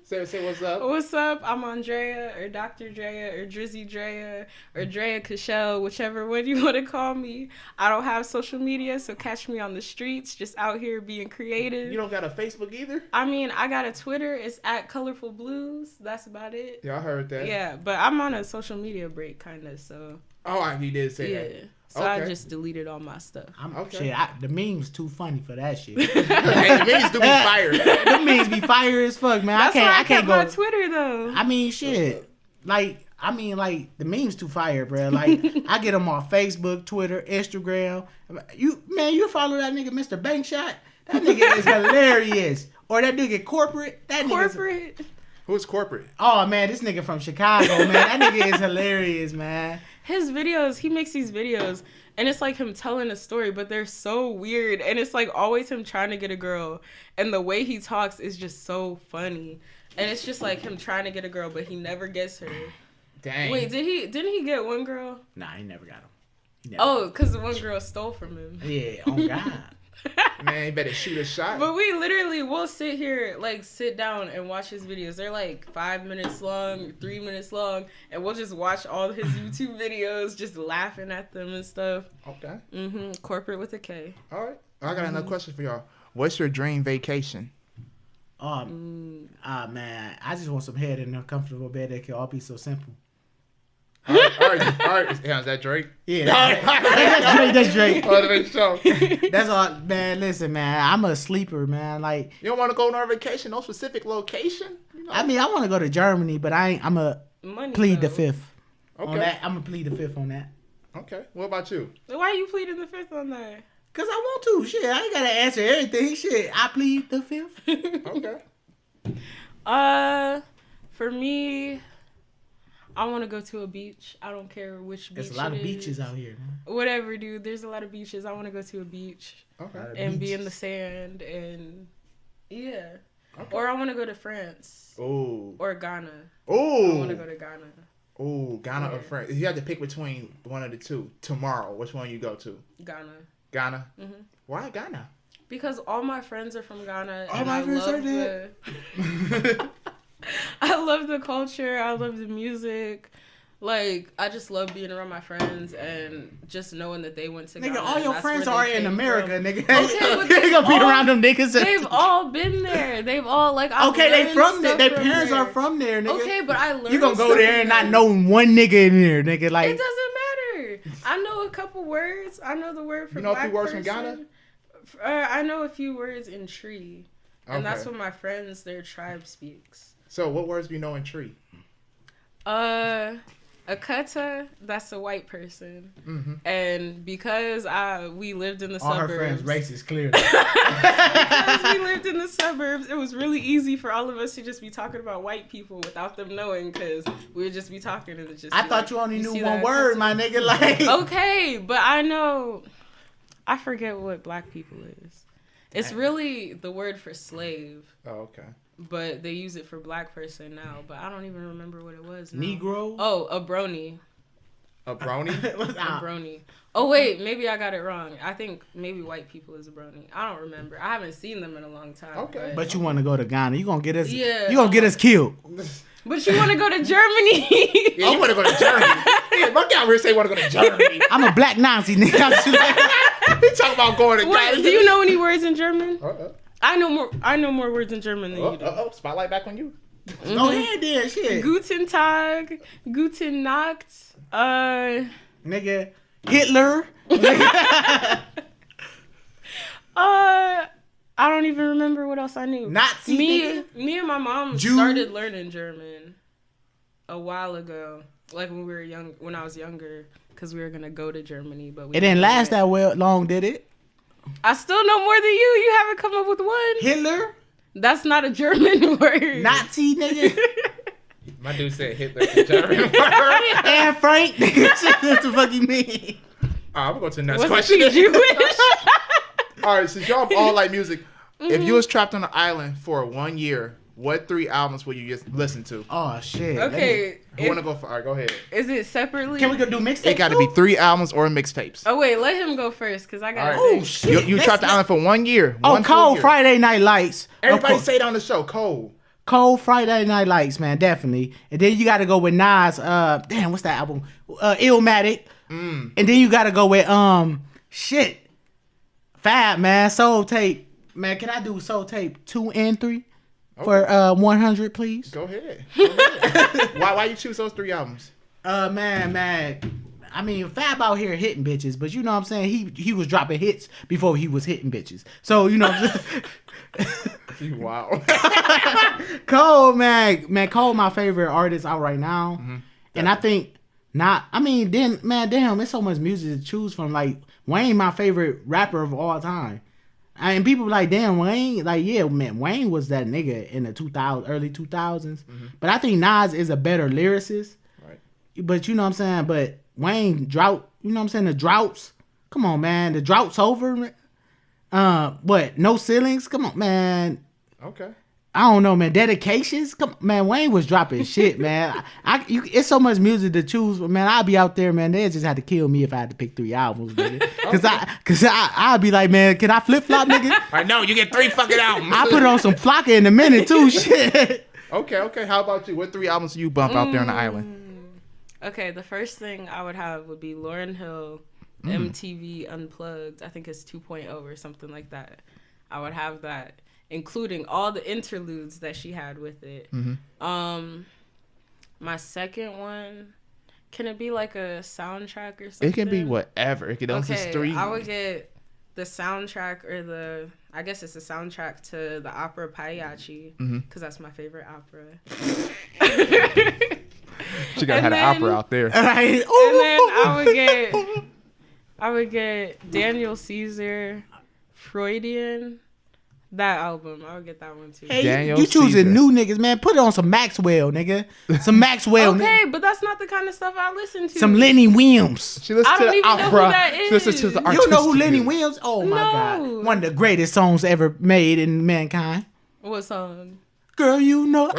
Say what's up. What's up? I'm on Drea or Dr. Drea or Drizzy Drea or Drea Cashel, whichever one you want to call me. I don't have social media, so catch me on the streets, just out here being creative. You don't got a Facebook either? I mean, I got a Twitter. It's at Colorful Blues. That's about it. Yeah, I heard that. Yeah, but I'm on a social media break, kind of, so. Oh, you did say that. Yeah. So I just deleted all my stuff. Shit, the meme's too funny for that shit. Hey, the memes do be fire. The memes be fire as fuck, man. That's why I can't kept go my Twitter though. I mean, shit. Like the memes too fire, bro. Like I get them on Facebook, Twitter, Instagram. You follow that nigga, Mr. Bankshot? That nigga is hilarious. Or that nigga Corporate. Corporate. Who's Corporate? Oh man, this nigga from Chicago, man. That nigga is hilarious, man. His videos, he makes these videos, and it's like him telling a story, but they're so weird, and it's like always him trying to get a girl, and the way he talks is just so funny, and it's just like him trying to get a girl, but he never gets her. Dang. Wait, didn't he get one girl? Nah, he never got him. Oh, because the one girl stole from him. Yeah, oh God. Man, you better shoot a shot. But we literally will sit down and watch his videos. They're like 5 minutes long, 3 minutes long, and we'll just watch all his YouTube videos, just laughing at them and stuff. Okay. Corporate with a K. All right. I got another question for y'all. What's your dream vacation? Man, I just want some head in a comfortable bed that can all be so simple. All right. Yeah, is that Drake? Yeah, that's Drake. Oh, to make sure. That's all, man. Listen, man, I'm a sleeper, man. Like, you don't want to go on a vacation, no specific location? You know? I mean, I want to go to Germany, but I'm a plead the fifth. Okay. On that, I'm gonna plead the fifth on that. Okay. What about you? Why are you pleading the fifth on that? Cause I want to. Shit, I ain't gotta answer everything. Shit, I plead the fifth. Okay. For me, I want to go to a beach. I don't care which beach. There's a lot of beaches out here, man. Whatever, dude. There's a lot of beaches. I want to go to a beach. Okay. And be in the sand and yeah. Okay. Or I want to go to France. Ooh. Or Ghana. Ooh. I want to go to Ghana. Ooh, Ghana or France. If you had to pick between one of the two tomorrow, which one you go to? Ghana. Ghana? Mm-hmm. Why Ghana? Because all my friends are from Ghana. All my friends are there. I love the culture. I love the music. Like, I just love being around my friends and just knowing that they went to Ghana. Nigga, all your friends are in America, nigga. Okay, but you gonna be around them niggas. They've all been there. They've all, like, okay, they from there. Their parents are from there, nigga. Okay, but I learned you gonna go there and not know one nigga in there, nigga. Like, it doesn't matter. I know a couple words. I know the word for black a few words person. from Ghana? I know a few words in tree. And that's what my friends, their tribe speaks. So, what words do you know in tree? Akata, that's a white person. Mm-hmm. And because we lived in the all suburbs. All her friends racist, clearly. Because we lived in the suburbs, it was really easy for all of us to just be talking about white people without them knowing, because we would just be talking and it just. I thought like, you only knew one word, my nigga. Like. Okay, but I forget what black people is. It's really the word for slave. Oh, okay. But they use it for black person now. But I don't even remember what it was now. Negro? Oh, a brony. A brony? A brony. Oh wait, maybe I got it wrong. I think maybe white people is a brony. I don't remember. I haven't seen them in a long time. Okay. But you want to go to Ghana? You gonna get us? Yeah. You gonna get us killed? But you want to go to Germany? Yeah, you want to go to Germany? Yeah, my guy really say want to go to Germany. I'm a black Nazi, nigga. He talking about going to Ghana. Do you know any words in German? Uh-uh. I know more words in German than you do. Spotlight back on you. Go ahead, there, shit. Guten Tag, Guten Nacht, Nigga, Hitler. I don't even remember what else I knew. Nazi. Me and my mom started learning German a while ago, like when we were young, when I was younger, because we were gonna go to Germany, but It didn't last that long, did it? I still know more than you. You haven't come up with one. Hitler. That's not a German word. Nazi, nigga. My dude said Hitler is a German word. And Frank. What the fuck you mean? All right, we'll go to the next Was question. he Jewish? All right, since y'all all like music, if you was trapped on an island for 1 year, what 3 albums would you just listen to? Oh shit. Okay. Who want to go for? All right, go ahead. Is it separately? Can we go do mixtape? It got to be 3 albums or mixtapes. Oh wait, let him go first, because I got. All right. Oh shit. You trapped the island for 1 year. Oh, one full Cold year. Friday Night Lights. Everybody say it on the show, Cold. Cold Friday Night Lights, man, definitely. And then you got to go with Nas. Damn, what's that album? Illmatic. And then you got to go with shit. Fab, man. Soul Tape. Man, can I do Soul Tape 2 and 3 for 100, please? Go ahead. Why you choose those 3 albums? Man. I mean, Fab out here hitting bitches, but you know what I'm saying? He was dropping hits before he was hitting bitches. So, you know what I'm saying? Wow. Cole, man, Cole, my favorite artist out right now. And I think damn, there's so much music to choose from. Like, Wayne, my favorite rapper of all time. And people be like, damn, Wayne, like, yeah, man, Wayne was that nigga in the early 2000s. But I think Nas is a better lyricist. Right. But you know what I'm saying? But Wayne, drought, you know what I'm saying? The droughts, come on, man. The drought's over. What? No ceilings? Come on, man. Okay. I don't know, man. Dedications? Come on, man. Wayne was dropping shit, man. It's so much music to choose, but man, I'd be out there, man. They just had to kill me if I had to pick 3 albums, nigga. Cause I'd be like, man, can I flip flop, nigga? I know you get 3 fucking albums. I put on some Flocka in a minute too, shit. Okay. How about you? What 3 albums do you bump out there on the island? Okay, the first thing I would have would be Lauryn Hill, MTV Unplugged. I think it's 2.0 or something like that. I would have that, including all the interludes that she had with it. My second one, can it be like a soundtrack or something? It can be whatever. It can also Okay, stream. I would get the soundtrack I guess it's the soundtrack to the opera Pagliacci, because that's my favorite opera. She gotta have an opera out there. Right. And then I would get Daniel Caesar, Freudian. That album, I would get that one too. Hey, Daniel you choosing Caesar. new niggas, man. Put on some Maxwell, nigga. Some Maxwell. Okay, but that's not the kind of stuff I listen to. Some Lenny Williams. She listens I to don't the even know who opera. that She listens to is. the You artistic. don't know who Lenny Williams? Oh my No. God. One of the greatest songs ever made in mankind. What song? Girl, you know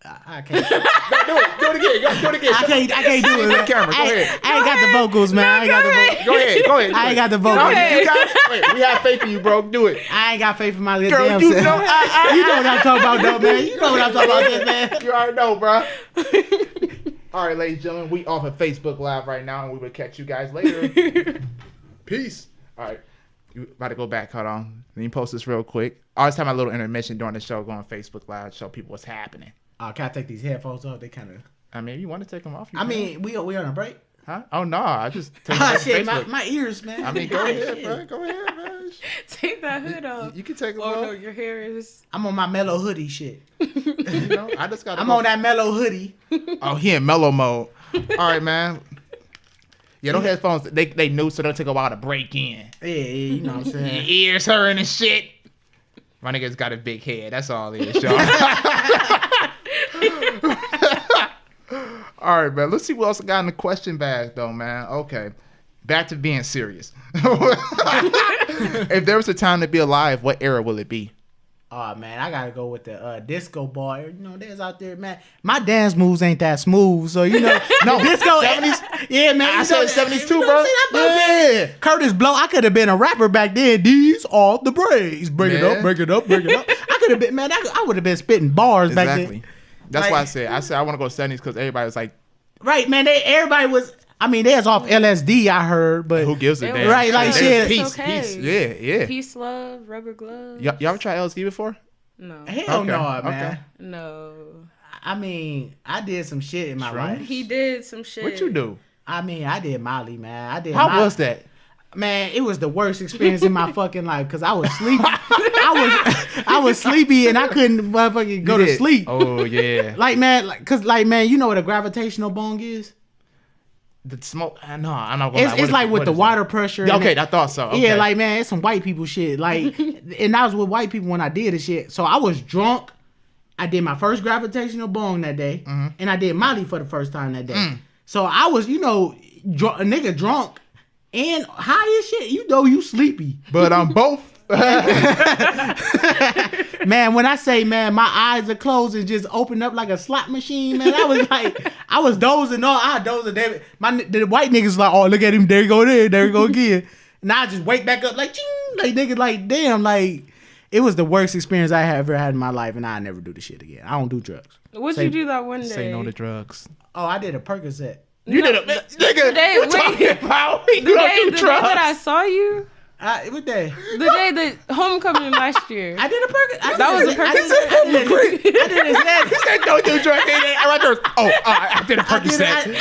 I can't. Do it again. Do it again. I can't do it. Man. Camera, go ahead. I ain't got the vocals, man. I ain't got the vocals. Go ahead. I ain't got the vocals. No, you got it. Wait, we have faith in you, bro. Do it. I ain't got faith in my Girl, damn you self. know You know what I'm talking about, though, man. You know what I'm talking about, this, man. You already know, bro. All right, ladies and gentlemen, we off of Facebook Live right now, and we will catch you guys later. Peace. All right. You about to go back. Hold on. Let me post this real quick. I always have my little intermission during the show, go on Facebook Live, show people what's happening. Can I take these headphones off? They kind of. I mean, if you want to take them off, you I can. mean, we on a break. Huh? Oh, no. I just take them Ah, off shit, Facebook. my ears, man. I mean, go ahead, Shit. bro. Go ahead, man. Take that hood off. You can take them Oh off. no, your hair is. I'm on my mellow hoodie shit. You know, I just got. I'm on that mellow hoodie. Oh, he in mellow mode. All right, man. Yeah, those headphones, they new, so they'll take a while to break in. Yeah, you know what I'm Your saying. ears hurting and shit. My nigga's got a big head. That's all it is, y'all. All right, man. Let's see what else I got in the question bag, though, man. Okay. Back to being serious. If there was a time to be alive, what era will it be? Oh man, I gotta go with the disco boy. You know, there's out there, man. My dance moves ain't that smooth, so you know, No, disco 70s, Yeah, man. I said 72, you know bro. what I'm saying? Yeah. Curtis Blow. I could have been a rapper back then. These are the braids. Break it up, break it up, break it up. I could have been, man. I would have been spitting bars back then. That's why I said I want to go 70s because everybody was like, right, man. Everybody was. I mean, they was off LSD. I heard, but who gives a damn? Right, like shit. Peace, okay. peace. Yeah. Peace, love, rubber gloves. Y'all ever tried LSD before? No. Hell no, man. Okay. No. I mean, I did some shit in my life. He did some shit. What you do? I mean, I did Molly, man. How was that? Man, it was the worst experience in my fucking life because I was sleepy. I was sleepy and I couldn't motherfucking go to sleep. Oh yeah. Cause you know what a gravitational bong is? The smoke. No, I'm not. It's like with the water pressure. Okay, I thought so. Okay. Yeah, like man, it's some white people shit. Like, and I was with white people when I did the shit. So I was drunk. I did my first gravitational bong that day, and I did Molly for the first time that day. So I was, a nigga drunk and high as shit. You know, you sleepy, but I'm both. Man, when I say, man, my eyes are closed and just open up like a slot machine, man, I was dozing off. I dozing. The white niggas like, oh, look at him. There you go there you go again. And I just wake back up like, ching, like nigga, like, damn, like, it was the worst experience I have ever had in my life, and I never do the shit again. I don't do drugs. What'd you do that one day? Say no to drugs. Oh, I did a Percocet. You did a nigga. The day, What talking about? You don't do the drugs. day that I saw you. What day? The day that homecoming last year. I did a Percocet. That was a Percocet. I did a Xanax. He said don't do drugs. I did a Percocet.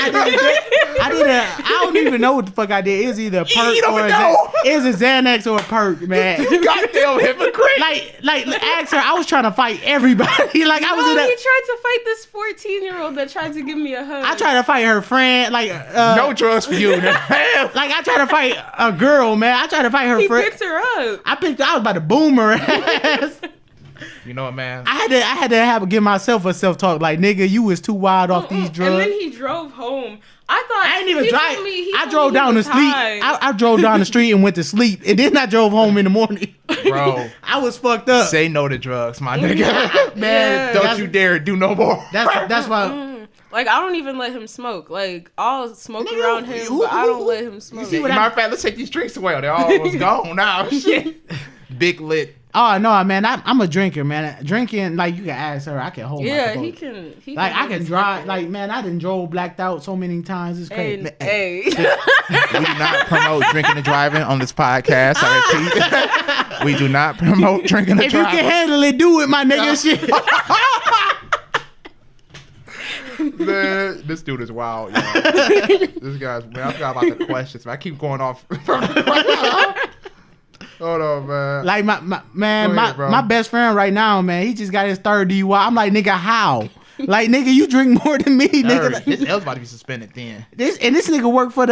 I don't even know what the fuck I did. It was either a perk You don't or know. it was a Xanax or a perk, man. Goddamn hypocrite. Like ask her. I was trying to fight everybody. Like I was in he tried to fight this 14-year-old that tried to give me a hug. I tried to fight her friend. Like no drugs for you. Like I tried to fight a girl, man. I tried to fight her He friend. picked her up. I was about to boom her ass. You know what, man? I had to give myself a self-talk. Like, nigga, you was too wild off these drugs. And then he drove home. I thought I ain't even drive. I I drove down the street. I drove down the street and went to sleep, and then I drove home in the morning. Bro, I was fucked up. Say no to drugs, my nigga. Man, don't you dare do no more. That's why. Like, I don't even let him smoke. Like, I'll smoke around him, but I don't let him smoke. Matter of fact, let's take these drinks away. They're almost gone now. Big lit. Oh no, man! I'm a drinker, man. Drinking, like you can ask her. I can hold. Yeah, he can. Like I can drive. Like man, I done drove blacked out so many times. It's crazy. Hey. We do not promote drinking and driving on this podcast. I repeat, we do not promote drinking and driving. If you can handle it, do it, my nigga. Shit. Man, this dude is wild, y'all. This guy's, man, I forgot about the questions. I keep going off from the questions. Hold on, man. Like my best friend right now, man, he just got his third DUI. I'm like, nigga, how? Like, nigga, you drink more than me, nigga. This L's about to be suspended then. This nigga worked for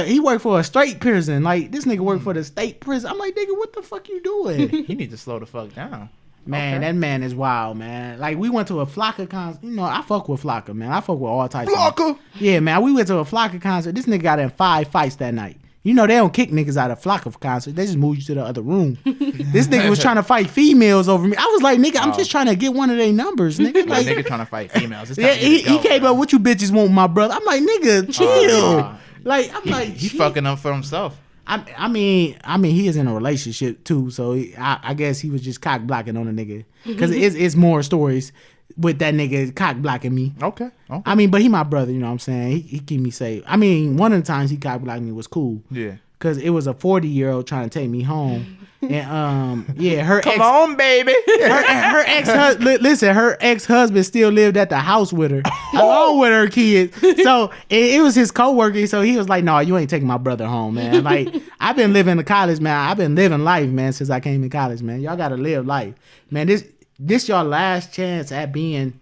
he worked for a straight prison. Like, this nigga worked for the state prison. I'm like, nigga, what the fuck you doing? He need to slow the fuck down. Man, that man is wild, man. Like, we went to a Flocka concert. You know, I fuck with Flocka, man. I fuck with all types Flocka? Yeah, man. We went to a Flocka concert. This nigga got in 5 fights that night. You know, they don't kick niggas out of Flocka concert. They just move you to the other room. This nigga was trying to fight females over me. I was like, nigga, I'm just trying to get one of their numbers, nigga. Like, nigga trying to fight females. It's yeah, he came up, what you bitches want, my brother? I'm like, nigga, chill. Like, I'm like, he fucking up for himself. I mean, he is in a relationship too, so I guess he was just cock blocking on a nigga, because it's more stories with that nigga cock blocking me. Okay. I mean, but he my brother, you know what I'm saying? He keep me safe. I mean, one of the times he cock blocked me was cool. Yeah. Cause it was a 40-year-old trying to take me home, and her come on, baby. her ex-husband still lived at the house with her, along with her kids. So it was his coworker. So he was like, "No, you ain't taking my brother home, man. Like, I've been living in college, man. I've been living life, man, since I came to college, man. Y'all gotta live life, man. This your last chance at being."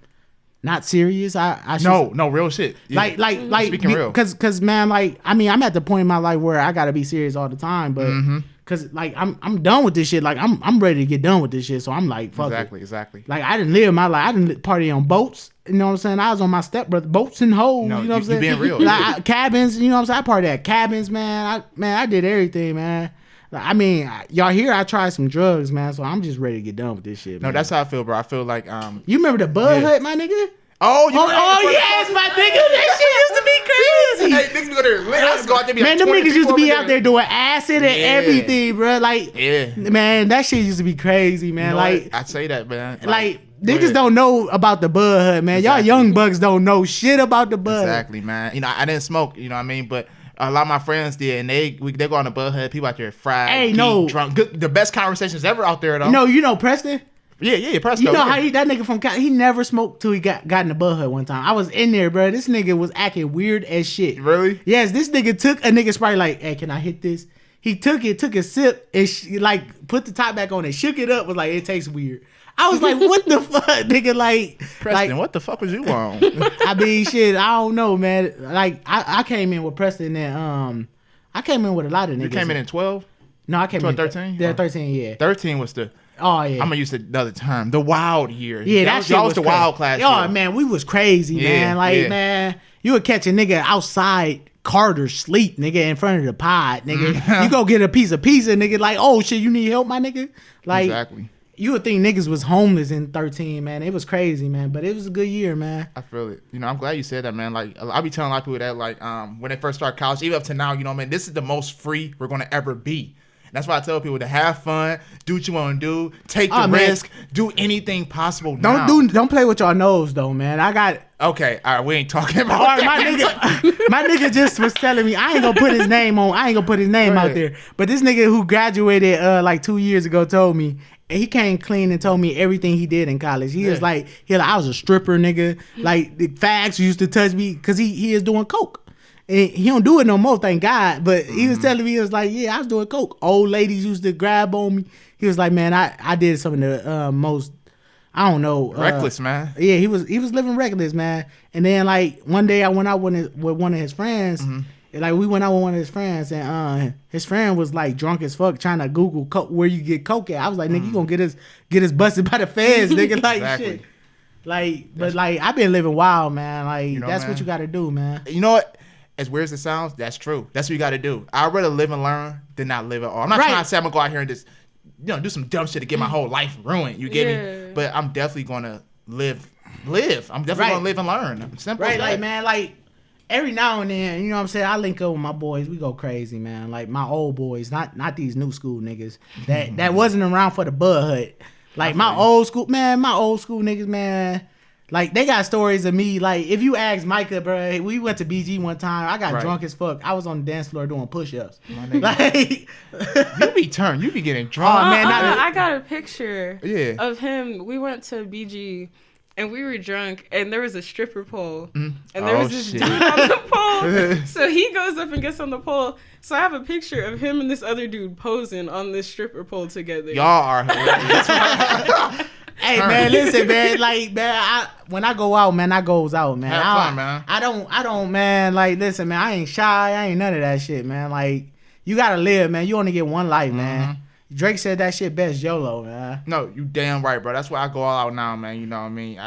Not serious. I should, no, real shit. Yeah. Like speaking real. Cause man, like, I mean, I'm at the point in my life where I gotta be serious all the time, but cause like I'm done with this shit. Like I'm ready to get done with this shit. So I'm like, fuck it. Exactly. Like I didn't live my life. I didn't party on boats. You know what I'm saying? I was on my stepbrother boats and hoes. No, you know what I'm saying? You being real. Like cabins. You know what I'm saying? I partied at cabins, man. I did everything, man. I mean, y'all hear I tried some drugs, man, so I'm just ready to get done with this shit, man. No, that's how I feel, bro. I feel like you remember the Bud Hut, my nigga? Oh, yes, my nigga. That shit used to be crazy. Hey, niggas go there. I used to go out there. Man, them niggas used to be out there doing acid and everything, bro. Like, man, that shit used to be crazy, man. You know like, I'd say that, man. Like niggas don't know about the bud hood, man. Y'all young bucks don't know shit about the bud. Exactly, man. You know, I didn't smoke. You know what I mean, but a lot of my friends did, and they go on the bud hood. People out there fried, drunk. Good, the best conversations ever out there, though. No, you know Preston. Yeah, Preston. You know how that nigga from Cali, he never smoked till he got in the bud hood one time. I was in there, bro. This nigga was acting weird as shit. Really? Yes, this nigga took a nigga Sprite like, hey, can I hit this? He took a sip, and like put the top back on it, shook it up, was like, it tastes weird. I was like, what the fuck, nigga? Like, Preston, what the fuck was you on? I mean, shit, I don't know, man. Like, I came in with Preston and I came in with a lot of niggas. You came in 12? No, I came in 13? Yeah, 13, yeah. 13 was the. Oh yeah, I'm gonna use another term. The wild year. Yeah, that shit was the wild class. Oh man, we was crazy, man. Like man, you would catch a nigga outside Carter sleep, nigga, in front of the pod, nigga. You go get a piece of pizza, nigga. Like, oh shit, you need help, my nigga. Like, exactly. You would think niggas was homeless in 13, man. It was crazy, man. But it was a good year, man. I feel it. You know, I'm glad you said that, man. Like, I be telling a lot of people that, like, when they first start college, even up to now, you know, man, this is the most free we're gonna ever be. That's why I tell people to have fun, do what you want to do, take the risk, do anything possible. Don't play with your nose though, man. Okay, all right, we ain't talking about that. My nigga just was telling me I ain't gonna put his name out there. But this nigga who graduated like 2 years ago told me. And he came clean and told me everything he did in college. He was like, I was a stripper, nigga. Like the fags used to touch me because he is doing coke. And he don't do it no more, thank God. But he was telling me, he was like, yeah, I was doing coke. Old ladies used to grab on me. He was like, man, I did some of the most, I don't know. Reckless, man. Yeah, he was living reckless, man. And then like one day I went out with one of his friends. Like we went out with one of his friends, and his friend was like drunk as fuck trying to Google where you get coke at. I was like, nigga, you gonna get us busted by the feds, nigga. Like shit. Like, but like I've been living wild, man. Like that's what you gotta do, man. You know what? As weird as it sounds, that's true. That's what you got to do. I'd rather live and learn than not live at all. I'm not trying to say I'm going to go out here and just, do some dumb shit to get my whole life ruined. You get me? But I'm definitely going to live. I'm definitely going to live and learn. Simple as that. Like, man, like, every now and then, you know what I'm saying? I link up with my boys. We go crazy, man. Like, my old boys, not these new school niggas that wasn't around for the bud hut. Like, my old school niggas, man. Like, they got stories of me. Like, if you ask Micah, bro, we went to BG one time. I got drunk as fuck. I was on the dance floor doing push-ups. Like, you be getting drunk. Oh, man. I got a picture of him. We went to BG, and we were drunk, and there was a stripper pole. And there was this dude on the pole. So he goes up and gets on the pole. So I have a picture of him and this other dude posing on this stripper pole together. Y'all are hilarious. Hey man, listen, man. Like, man, when I go out, man, I goes out, man. Have fun, man. I don't, man. Like, listen, man. I ain't shy. I ain't none of that shit, man. Like, you gotta live, man. You only get one life, man. Drake said that shit best, YOLO, man. No, you damn right, bro. That's why I go all out now, man. You know what I mean?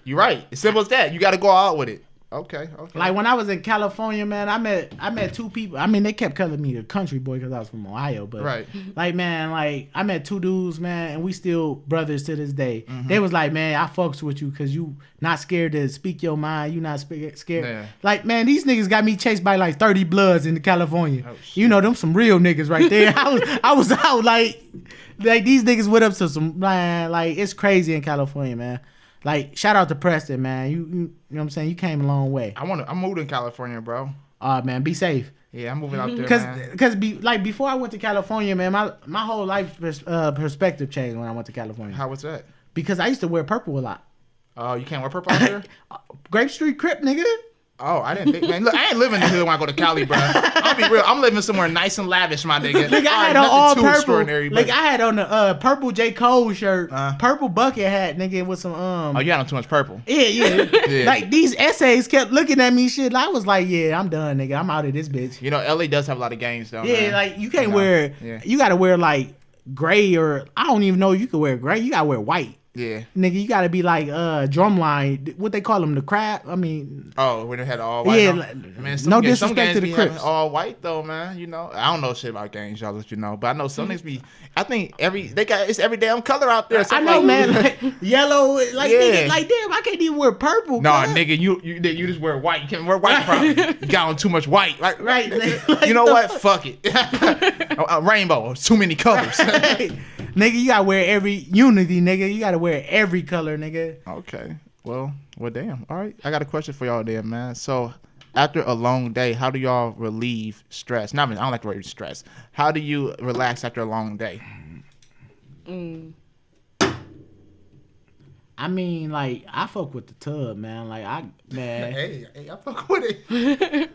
You're right. It's simple as that. You got to go all out with it. Okay. Like when I was in California, man, I met two people. I mean, they kept calling me a country boy because I was from Ohio, but like, man, like I met two dudes, man, and we still brothers to this day. They was like, man, I fucks with you because you not scared to speak your mind. You not scared. Yeah. Like, man, these niggas got me chased by like 30 Bloods in California. Oh, you know, them some real niggas right there. I was out like these niggas went up to some, man, like it's crazy in California, man. Like, shout out to Preston, man. You know what I'm saying? You came a long way. I'm moving to California, bro. Man, be safe. Yeah, I'm moving out there, man. Because before I went to California, man, my whole life perspective changed when I went to California. How was that? Because I used to wear purple a lot. Oh, you can't wear purple out there? Grape Street Crip, nigga. Oh, I didn't think, man. Look, I ain't living in the hood when I go to Cali, bro. I'll be real. I'm living somewhere nice and lavish, my nigga. Like, I had on all purple. Like, I had on the purple J. Cole shirt, purple bucket hat, nigga, with some Oh, you had on too much purple. Yeah. Like, these essays kept looking at me, shit. I was like, yeah, I'm done, nigga. I'm out of this bitch. You know, LA does have a lot of games, though. Yeah, man. like, you can't wear. Yeah. You gotta wear like gray, or I don't even know. You can wear gray. You gotta wear white. Yeah. Nigga, you gotta be like Drumline. What they call them, the crab? I mean, oh, when they had all white. Yeah, man, no disrespect to the Crips. All white though, man. You know, I don't know shit about gangs, y'all let you know, but I know some niggas be. I think it's every damn color out there. I know, man. Like, yellow, like nigga, like damn, I can't even wear purple. Nah, nigga, you just wear white. You can't wear white from. You got on too much white. Like, Like, you know what? Fuck it. Rainbow, too many colors. Nigga, you gotta wear every unity, nigga. You gotta wear every color, nigga. Okay. Well, damn. All right. I got a question for y'all there, man. So, after a long day, how do y'all relieve stress? I don't like to relieve stress. How do you relax after a long day? I mean, like, I fuck with the tub, man. Like, Hey, I fuck with it.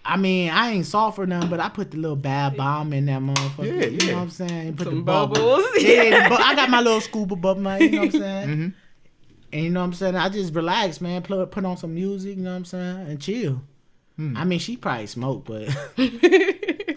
I mean, I ain't soft or nothing, but I put the little bath bomb in that motherfucker. Yeah. You know what I'm saying? Put Some the bubbles. Yeah, I got my little scuba bubble, man. You know what I'm saying? Mm-hmm. And you know what I'm saying? I just relax, man. Put on some music, you know what I'm saying? And chill. I mean, she probably smoke, but...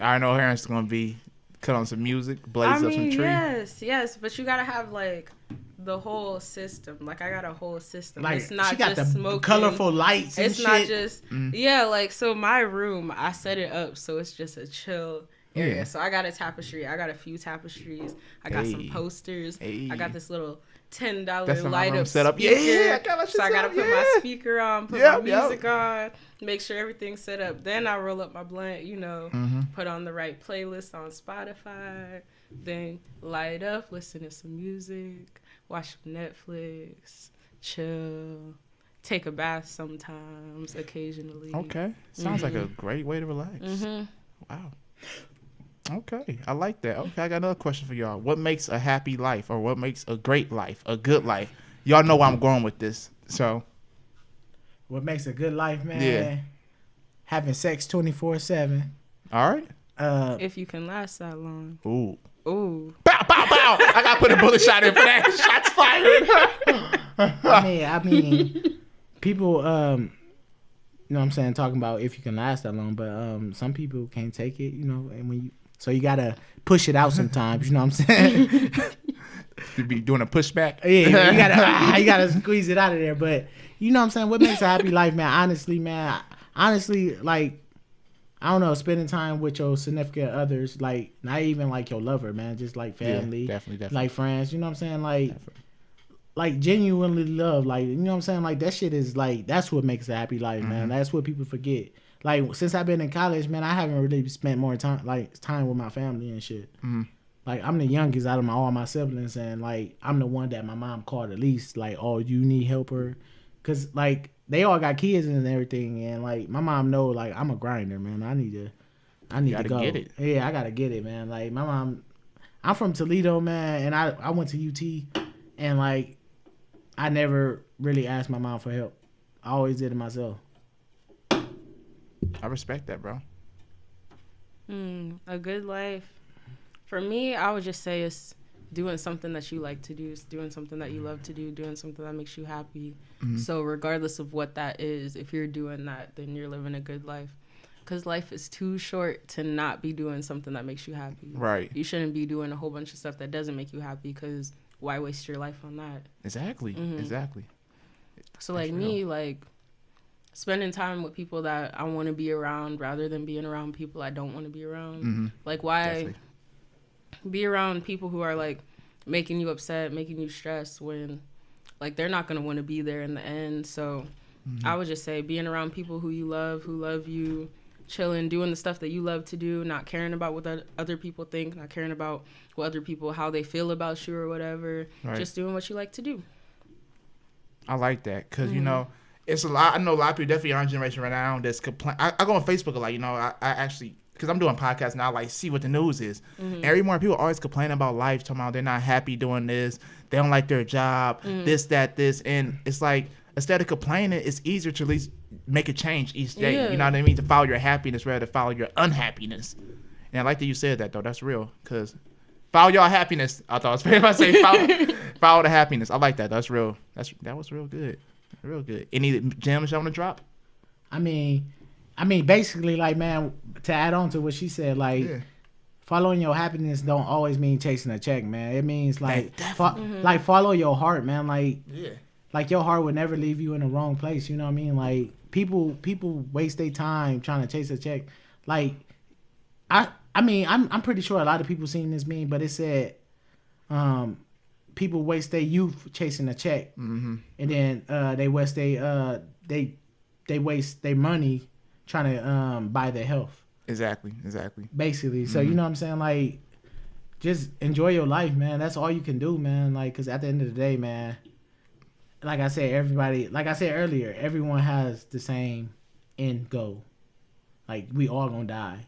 I know Aaron's going to be cut on some music, blaze up some tree. Yes. But you got to have, like... the whole system. Like, I got a whole system. Like, it's not she got just the smoking. colorful lights and it's shit. not just yeah, like, so my room, I set it up so it's just a chill area. Yeah. So I got a tapestry. I got a few tapestries. I got some posters. I got this little $10 light up set up. speaker. Yeah, I got so I gotta put my speaker on, put my music on, make sure everything's set up. Then I roll up my blunt, you know, put on the right playlist on Spotify, then light up, listen to some music, watch some Netflix, chill, take a bath sometimes, occasionally. Okay. Sounds like a great way to relax. Wow. Okay. I like that. Okay, I got another question for y'all. What makes a happy life, or what makes a great life, a good life? Y'all know where I'm going with this. So, what makes a good life, man? Yeah. Having sex 24/7. all right. If you can last that long. Ooh. Ooh. Bow, bow, bow. I got to put a bullet shot in for that. Shots fired. I mean, people, you know what I'm saying, talking about if you can last that long, but some people can't take it, you know, and so you got to push it out sometimes, you know what I'm saying? To be doing a pushback. Yeah, you gotta squeeze it out of there. But you know what I'm saying? What makes a happy life, man? Honestly, like, I don't know, spending time with your significant others, like, not even like your lover, man, just like family, Yeah, definitely. like friends. You know what I'm saying? Like genuinely love, like, you know what I'm saying? Like, that shit is like, that's what makes a happy life, man. That's what people forget. Like, since I've been in college, man, I haven't really spent more time with my family and shit. Like, I'm the youngest out of all my siblings, and like, I'm the one that my mom called at least, like, oh, you need help her, cause like, they all got kids and everything, and like, my mom know, like, I'm a grinder, man. I need to go. Get it. Yeah, I gotta get it, man. Like, my mom, I'm from Toledo, man, and I went to UT, and like, I never really asked my mom for help. I always did it myself. I respect that, bro. A good life. For me, I would just say it's doing something that you like to do, it's doing something that you love to do, doing something that makes you happy. So regardless of what that is, if you're doing that, then you're living a good life. Because life is too short to not be doing something that makes you happy. Right. You shouldn't be doing a whole bunch of stuff that doesn't make you happy, because why waste your life on that? Exactly. So like me, like, spending time with people that I want to be around rather than being around people I don't want to be around. Like, why Definitely. be around people who are like making you upset, making you stressed, when like they're not going to want to be there in the end. So I would just say being around people who you love, who love you, chilling, doing the stuff that you love to do, not caring about what other people think, not caring about what other people, how they feel about you or whatever. Right. Just doing what you like to do. I like that, because you know, it's a lot. I know a lot of people, definitely our generation right now, that's complain. I go on Facebook a lot, you know. I actually, because I'm doing podcasts now, like, see what the news is. Every morning, people always complain about life, talking about they're not happy doing this, they don't like their job, this, that, this, and it's like, instead of complaining, it's easier to at least make a change each day. Yeah. You know what I mean? To follow your happiness rather than follow your unhappiness. And I like that you said that, though. That's real, because follow your happiness. I thought it was if I say follow the happiness. I like that. That's real. That was real good. Real good. Any gems y'all want to drop? I mean, basically, like, man, to add on to what she said, like, following your happiness don't always mean chasing a check, man. It means like like follow your heart, man. Like like your heart would never leave you in the wrong place. You know what I mean? Like people waste their time trying to chase a check. Like I mean I'm pretty sure a lot of people seen this meme, but it said people waste their youth chasing a check, and then they waste they waste their money trying to buy their health. Exactly. Basically, so you know what I'm saying? Like, just enjoy your life, man. That's all you can do, man. Like, because at the end of the day, man, like I said earlier, everyone has the same end goal. Like, we all gonna die.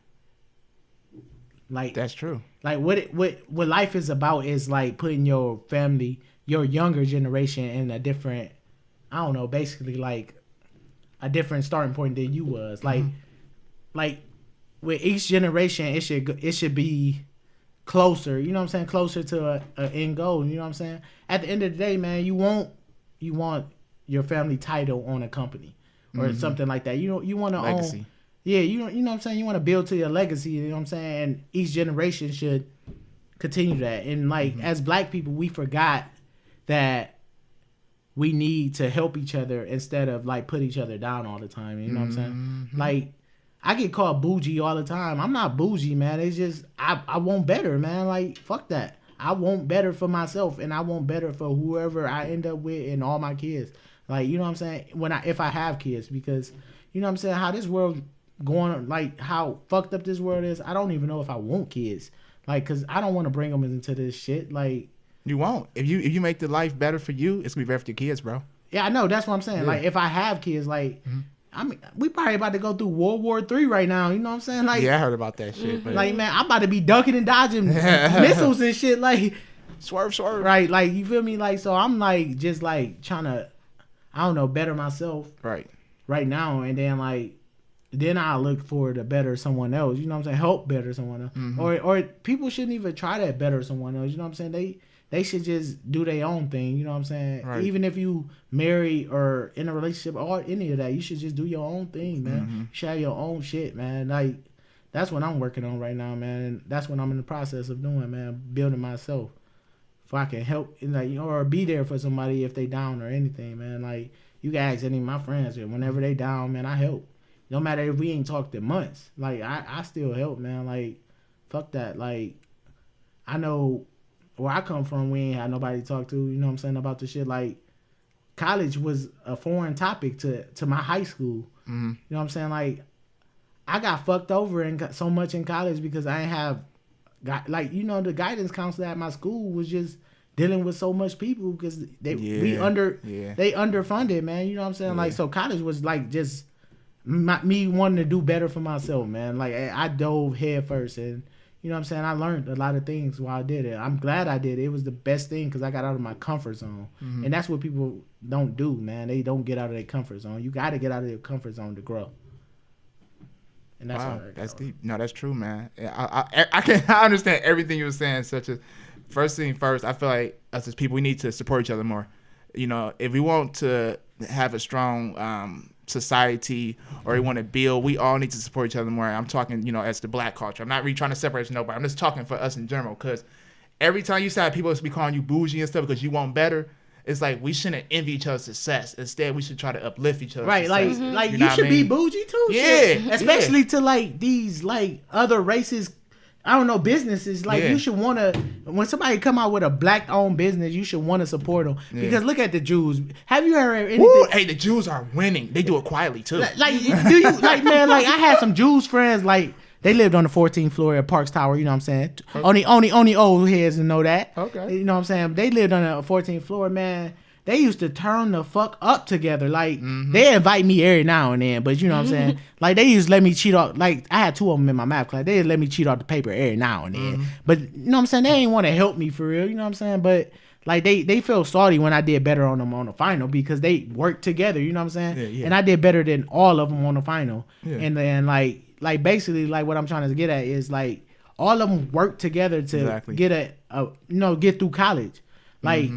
Like, that's true. Like, what life is about is like putting your family, your younger generation, in a different, I don't know, basically like a different starting point than you was. Like, like with each generation, it should be closer. You know what I'm saying? Closer to a end goal. You know what I'm saying? At the end of the day, man, you want your family title on a company or something like that. You want to own. Yeah, you know what I'm saying? You want to build to your legacy, you know what I'm saying? And each generation should continue that. And like as black people, we forgot that we need to help each other instead of like put each other down all the time. You know what I'm saying? Like I get called bougie all the time. I'm not bougie, man. It's just I want better, man. Like fuck that. I want better for myself, and I want better for whoever I end up with and all my kids. Like, you know what I'm saying? If I have kids, because you know what I'm saying, how this world going, like how fucked up this world is, I don't even know if I want kids. Like, cause I don't want to bring them into this shit. Like, you won't. If you make the life better for you, it's gonna be better for your kids, bro. Yeah, I know. That's what I'm saying. Yeah. Like, if I have kids, like, I mean, we probably about to go through World War III right now. You know what I'm saying? Like, yeah, I heard about that shit. But like, man, I'm about to be ducking and dodging missiles and shit. Like, swerve. Right, like, you feel me? Like, so I'm like just like trying to, I don't know, better myself. Right now, and then like. Then I look forward to better someone else. You know what I'm saying? Help better someone else. Or people shouldn't even try to better someone else. You know what I'm saying? They should just do their own thing. You know what I'm saying? Right. Even if you married or in a relationship or any of that, you should just do your own thing, man. You should have your own shit, man. Like, that's what I'm working on right now, man. And that's what I'm in the process of doing, man. Building myself. If I can help, like, or be there for somebody if they down or anything, man. Like, you can ask any of my friends. Whenever they down, man, I help. No matter if we ain't talked in months, like I still help, man. Like, fuck that. Like, I know where I come from, we ain't had nobody to talk to. You know what I'm saying, about the shit. Like, college was a foreign topic to my high school. You know what I'm saying? Like, I got fucked over and got so much in college because I ain't have like, you know, the guidance counselor at my school was just dealing with so much people because they underfunded, man. You know what I'm saying? Like, so college was like just me wanting to do better for myself, man. Like, I dove head first, and you know what I'm saying, I learned a lot of things while I did it. I'm glad I did it. It was the best thing because I got out of my comfort zone. And that's what people don't do, man. They don't get out of their comfort zone. You got to get out of your comfort zone to grow. And that's wow, that's deep. No, that's true, man. I understand everything you were saying. Such as, first thing first, I feel like us as people, we need to support each other more. You know, if we want to have a strong society, or we want to build, we all need to support each other more. I'm talking, you know, as the black culture. I'm not really trying to separate nobody. I'm just talking for us in general, because every time you say people be calling you bougie and stuff because you want better, it's like we shouldn't envy each other's success. Instead, we should try to uplift each other. Right, success. Like you should be bougie too. Yeah, shit. Especially to like these like other races. I don't know, businesses. Like, you should want to, when somebody come out with a black-owned business, you should want to support them. Because look at the Jews. Have you heard anything? Woo, hey, the Jews are winning. They do it quietly, too. Like, do you, like, man, like, I had some Jews friends, like, they lived on the 14th floor at Parks Tower, you know what I'm saying? Okay. Only old heads know that. Okay. You know what I'm saying? They lived on the 14th floor, man. They used to turn the fuck up together. Like, they invite me every now and then, but you know what I'm saying? Like, they used to let me cheat off. Like, I had 2 of them in my math class. They let me cheat off the paper every now and then. But, you know what I'm saying? They ain't want to help me for real, you know what I'm saying? But, like, they felt salty when I did better on them on the final because they worked together, you know what I'm saying? And I did better than all of them on the final. And then, like basically, like, what I'm trying to get at is, like, all of them worked together to get get through college. Like,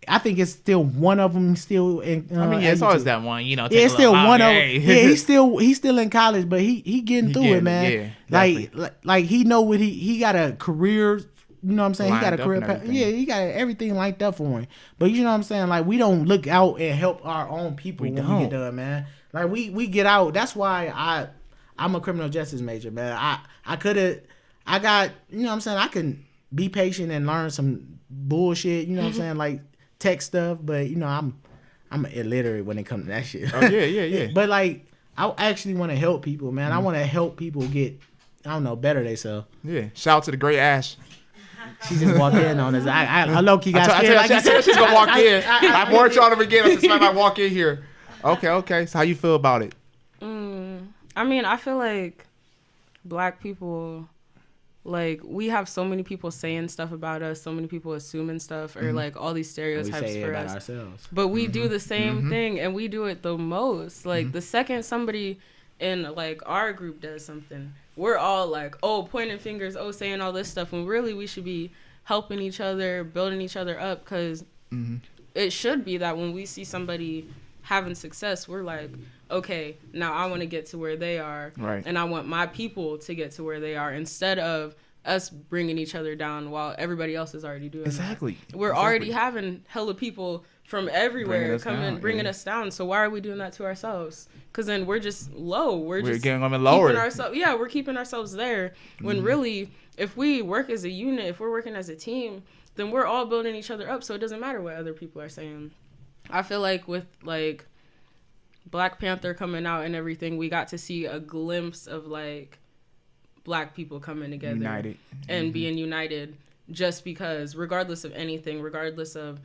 I think it's still one of them still in. I mean, yeah, it's always that one, you know. Yeah, it's still one of them. Yeah, he's still in college, but he getting through it, man. Yeah, like he know what he got a career. You know what I'm saying? He got a career path. Yeah, he got everything lined up for him. But you know what I'm saying? Like, we don't look out and help our own people when we get done, man. Like, we get out. That's why I'm a criminal justice major, man. I got, you know what I'm saying? I can be patient and learn some bullshit, you know what I'm saying? Like, tech stuff. But, you know, I'm illiterate when it comes to that shit. Oh, yeah. But, like, I actually want to help people, man. I want to help people get, I don't know, better themselves. Yeah. Shout out to the great Ash. She just walked in on us. I low-key got scared. I said she's gonna walk in. I warned y'all to begin. I said somebody might walk in here. Okay. So how you feel about it? I mean, I feel like Black people, like, we have so many people saying stuff about us, so many people assuming stuff, or like all these stereotypes for us. Ourselves. But we do the same thing, and we do it the most. Like, the second somebody in like our group does something, we're all like, oh, pointing fingers, oh, saying all this stuff, when really we should be helping each other, building each other up, because it should be that when we see somebody having success, we're like, okay, now I want to get to where they are, right, and I want my people to get to where they are, instead of us bringing each other down while everybody else is already doing exactly that. We're already having hella people from everywhere bringing us down, so why are we doing that to ourselves? Because then we're just low. We're just getting them lower. We're keeping ourselves there, when really, if we work as a unit, if we're working as a team, then we're all building each other up, so it doesn't matter what other people are saying. I feel like with like Black Panther coming out and everything, we got to see a glimpse of like Black people coming together, united, and being united, just because regardless of anything, regardless of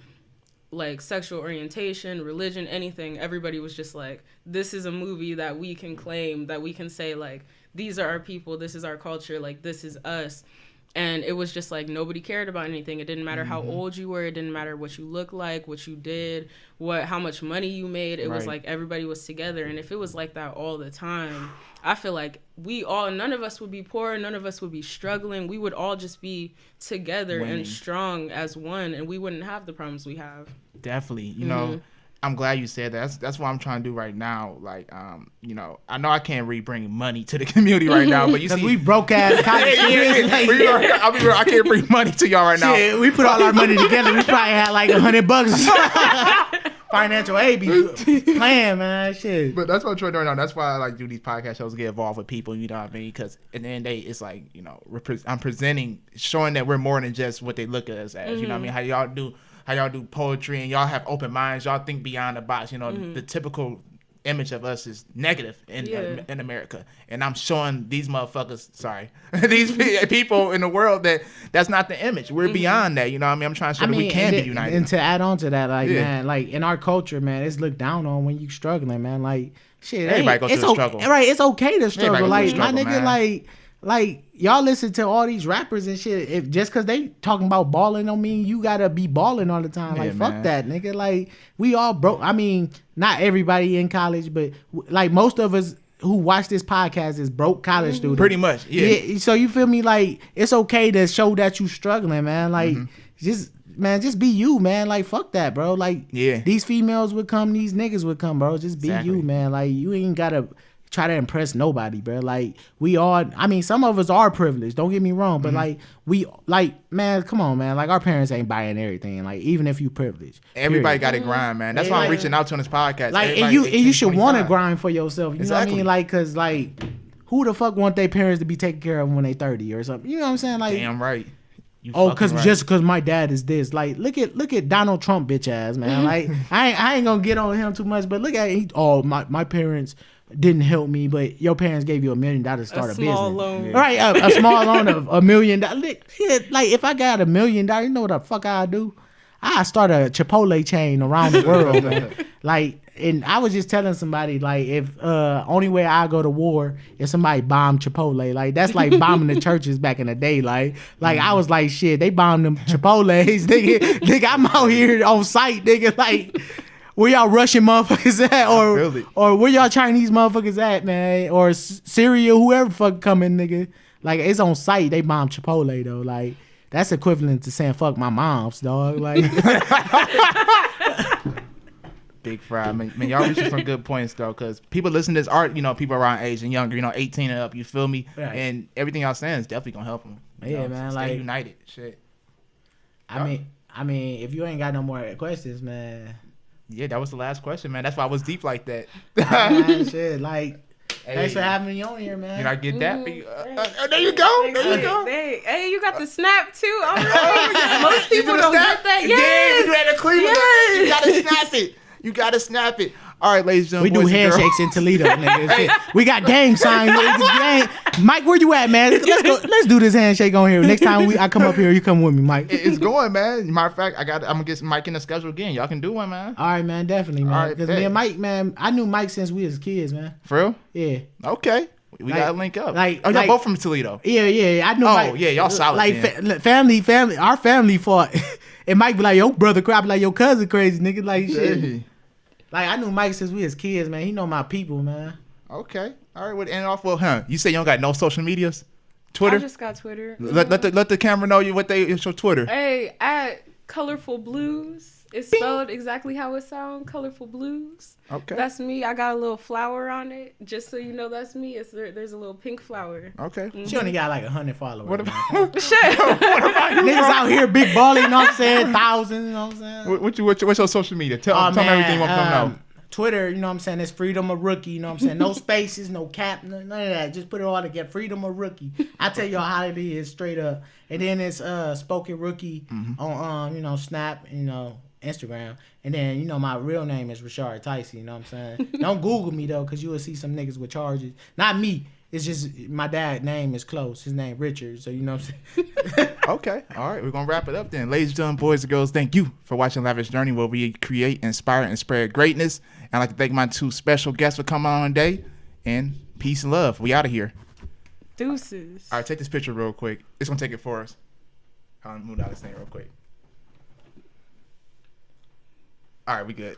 like sexual orientation, religion, anything, everybody was just like, this is a movie that we can claim, that we can say like, these are our people, this is our culture, like this is us. And it was just like, nobody cared about anything. It didn't matter how old you were. It didn't matter what you looked like, what you did, how much money you made. It was like everybody was together. And if it was like that all the time, I feel like none of us would be poor. None of us would be struggling. We would all just be together and strong as one. And we wouldn't have the problems we have. Definitely. You know, I'm glad you said that. That's what I'm trying to do right now. Like, you know, I know I can't really bring money to the community right now, but you see, we broke ass. I can't bring money to y'all right now. Shit, we put all our money together. We probably had like $100. Financial aid be playing, man. Shit. But that's what I'm trying to do right now. That's why I like do these podcast shows, get involved with people. You know what I mean? Because at the end of the day, it's like, you know, I'm presenting, showing that we're more than just what they look at us as. You know what I mean? How y'all do poetry, and y'all have open minds. Y'all think beyond the box. You know, the typical image of us is negative in America, and I'm showing these motherfuckers, these people in the world that's not the image. We're beyond that. You know what I mean? I'm trying to show that we can be united. And to add on to that, like, man, like in our culture, man, it's looked down on when you struggling, man. Like, shit, everybody goes through a struggle. Right? It's okay to struggle. Like, my nigga, man. Like, y'all listen to all these rappers and shit. If just because they talking about balling don't mean you gotta be balling all the time. Like, fuck that, nigga. Like, we all broke. I mean, not everybody in college, but like most of us who watch this podcast is broke college students. Pretty much, yeah. So you feel me? Like, it's okay to show that you struggling, man. Like, just be you, man. Like, fuck that, bro. Like, these females would come, these niggas would come, bro. Just be you, man. Like, you ain't gotta try to impress nobody, bro. Like, we all, I mean, some of us are privileged, don't get me wrong, but man, come on, man. Like, our parents ain't buying everything. Like, even if you privileged, everybody got to grind, man. That's why I'm reaching out to on this podcast. Like, and you should want to grind for yourself. You know what I mean? Like, cause like, who the fuck want their parents to be taken care of when they 30 or something? You know what I'm saying? Like, damn right. Just because my dad is this. Like, look at Donald Trump, bitch ass, man. Like, I ain't gonna get on him too much, but look at my parents didn't help me, but your parents gave you $1 million to start a business. Loan. Right, a small loan of $1 million. Like, if I got $1 million, you know what the fuck I do? I start a Chipotle chain around the world, man. Like, and I was just telling somebody, like, if only way I go to war is somebody bomb Chipotle. Like, that's like bombing the churches back in the day. Like I was like, shit, they bombed them Chipotles. nigga, I'm out here on site, nigga. Like, where y'all Russian motherfuckers at, or where y'all Chinese motherfuckers at, man, or Syria, whoever fuck coming, nigga. Like, it's on site. They bomb Chipotle though. Like, that's equivalent to saying fuck my mom's, dog. Like, Big Fry, man, y'all reaching some good points though, because people listen to this art, you know, people around age and younger, you know, 18 and up, you feel me? Right. And everything y'all saying is definitely gonna help them. Yeah, man, stay like united, shit. I mean, if you ain't got no more questions, man. Yeah, that was the last question, man. That's why I was deep like that. Man, shit, like, Hey, thanks for having me on here, man. Can I get that? There you go. There you go. Hey, you got the snap too. All right. Most people don't get that. Yeah, Yes. we do that in Cleveland. Yes. You gotta snap it. You gotta snap it. All right, ladies and We gentlemen. do handshakes in Toledo, nigga. Shit. We got gang signs. Mike, where you at, man? Let's go. Let's do this handshake on here. Next time I come up here, you come with me, Mike. It's going, man. Matter of fact, I'm gonna get Mike in the schedule again. Y'all can do one, man. All right, man, definitely, man. All right, Because me and Mike, man, I knew Mike since we was kids, man. For real? Yeah. Okay. We gotta link up. Y'all like- both from Toledo. Yeah. I knew. Oh, Mike, yeah, y'all solid, Like then. family. Our family fought, and Mike be like, "Yo, brother, crap." Like, "Your cousin, crazy nigga." Like shit. Hey. Like I knew Mike since we was kids, man. He know my people, man. Okay. All right. We'll end off with, you say you don't got no social medias? Twitter? I just got Twitter. Let the camera know it's your Twitter. Hey, at Colorful Blues. It's spelled exactly how it sounds. Colorful Blues. Okay. That's me. I got a little flower on it, just so you know that's me. There's a little pink flower. Okay. She only got like 100 followers. What man. about Shit. Niggas out here big balling, you know what I'm saying? Thousands, you know what I'm saying? what's your social media? Tell me everything you want to know. Twitter, you know what I'm saying? It's Freedom of Rookie, you know what I'm saying? No spaces, no cap, none of that. Just put it all together. Freedom of Rookie. I tell y'all how it is straight up. And then it's Spoken Rookie on Snap, Instagram. And then, my real name is Rashard Tyson, you know what I'm saying? Don't Google me though, because you will see some niggas with charges. Not me. It's just my dad's name is close. His name Richard, so you know what I'm saying? Okay. All right. We're going to wrap it up then. Ladies and gentlemen, boys and girls, thank you for watching Lavish Journey, where we create, inspire, and spread greatness. And I'd like to thank my two special guests for coming on today. And peace and love. We out of here. Deuces. All right. Take this picture real quick. It's going to take it for us. I'll move out of this thing real quick. All right. We good.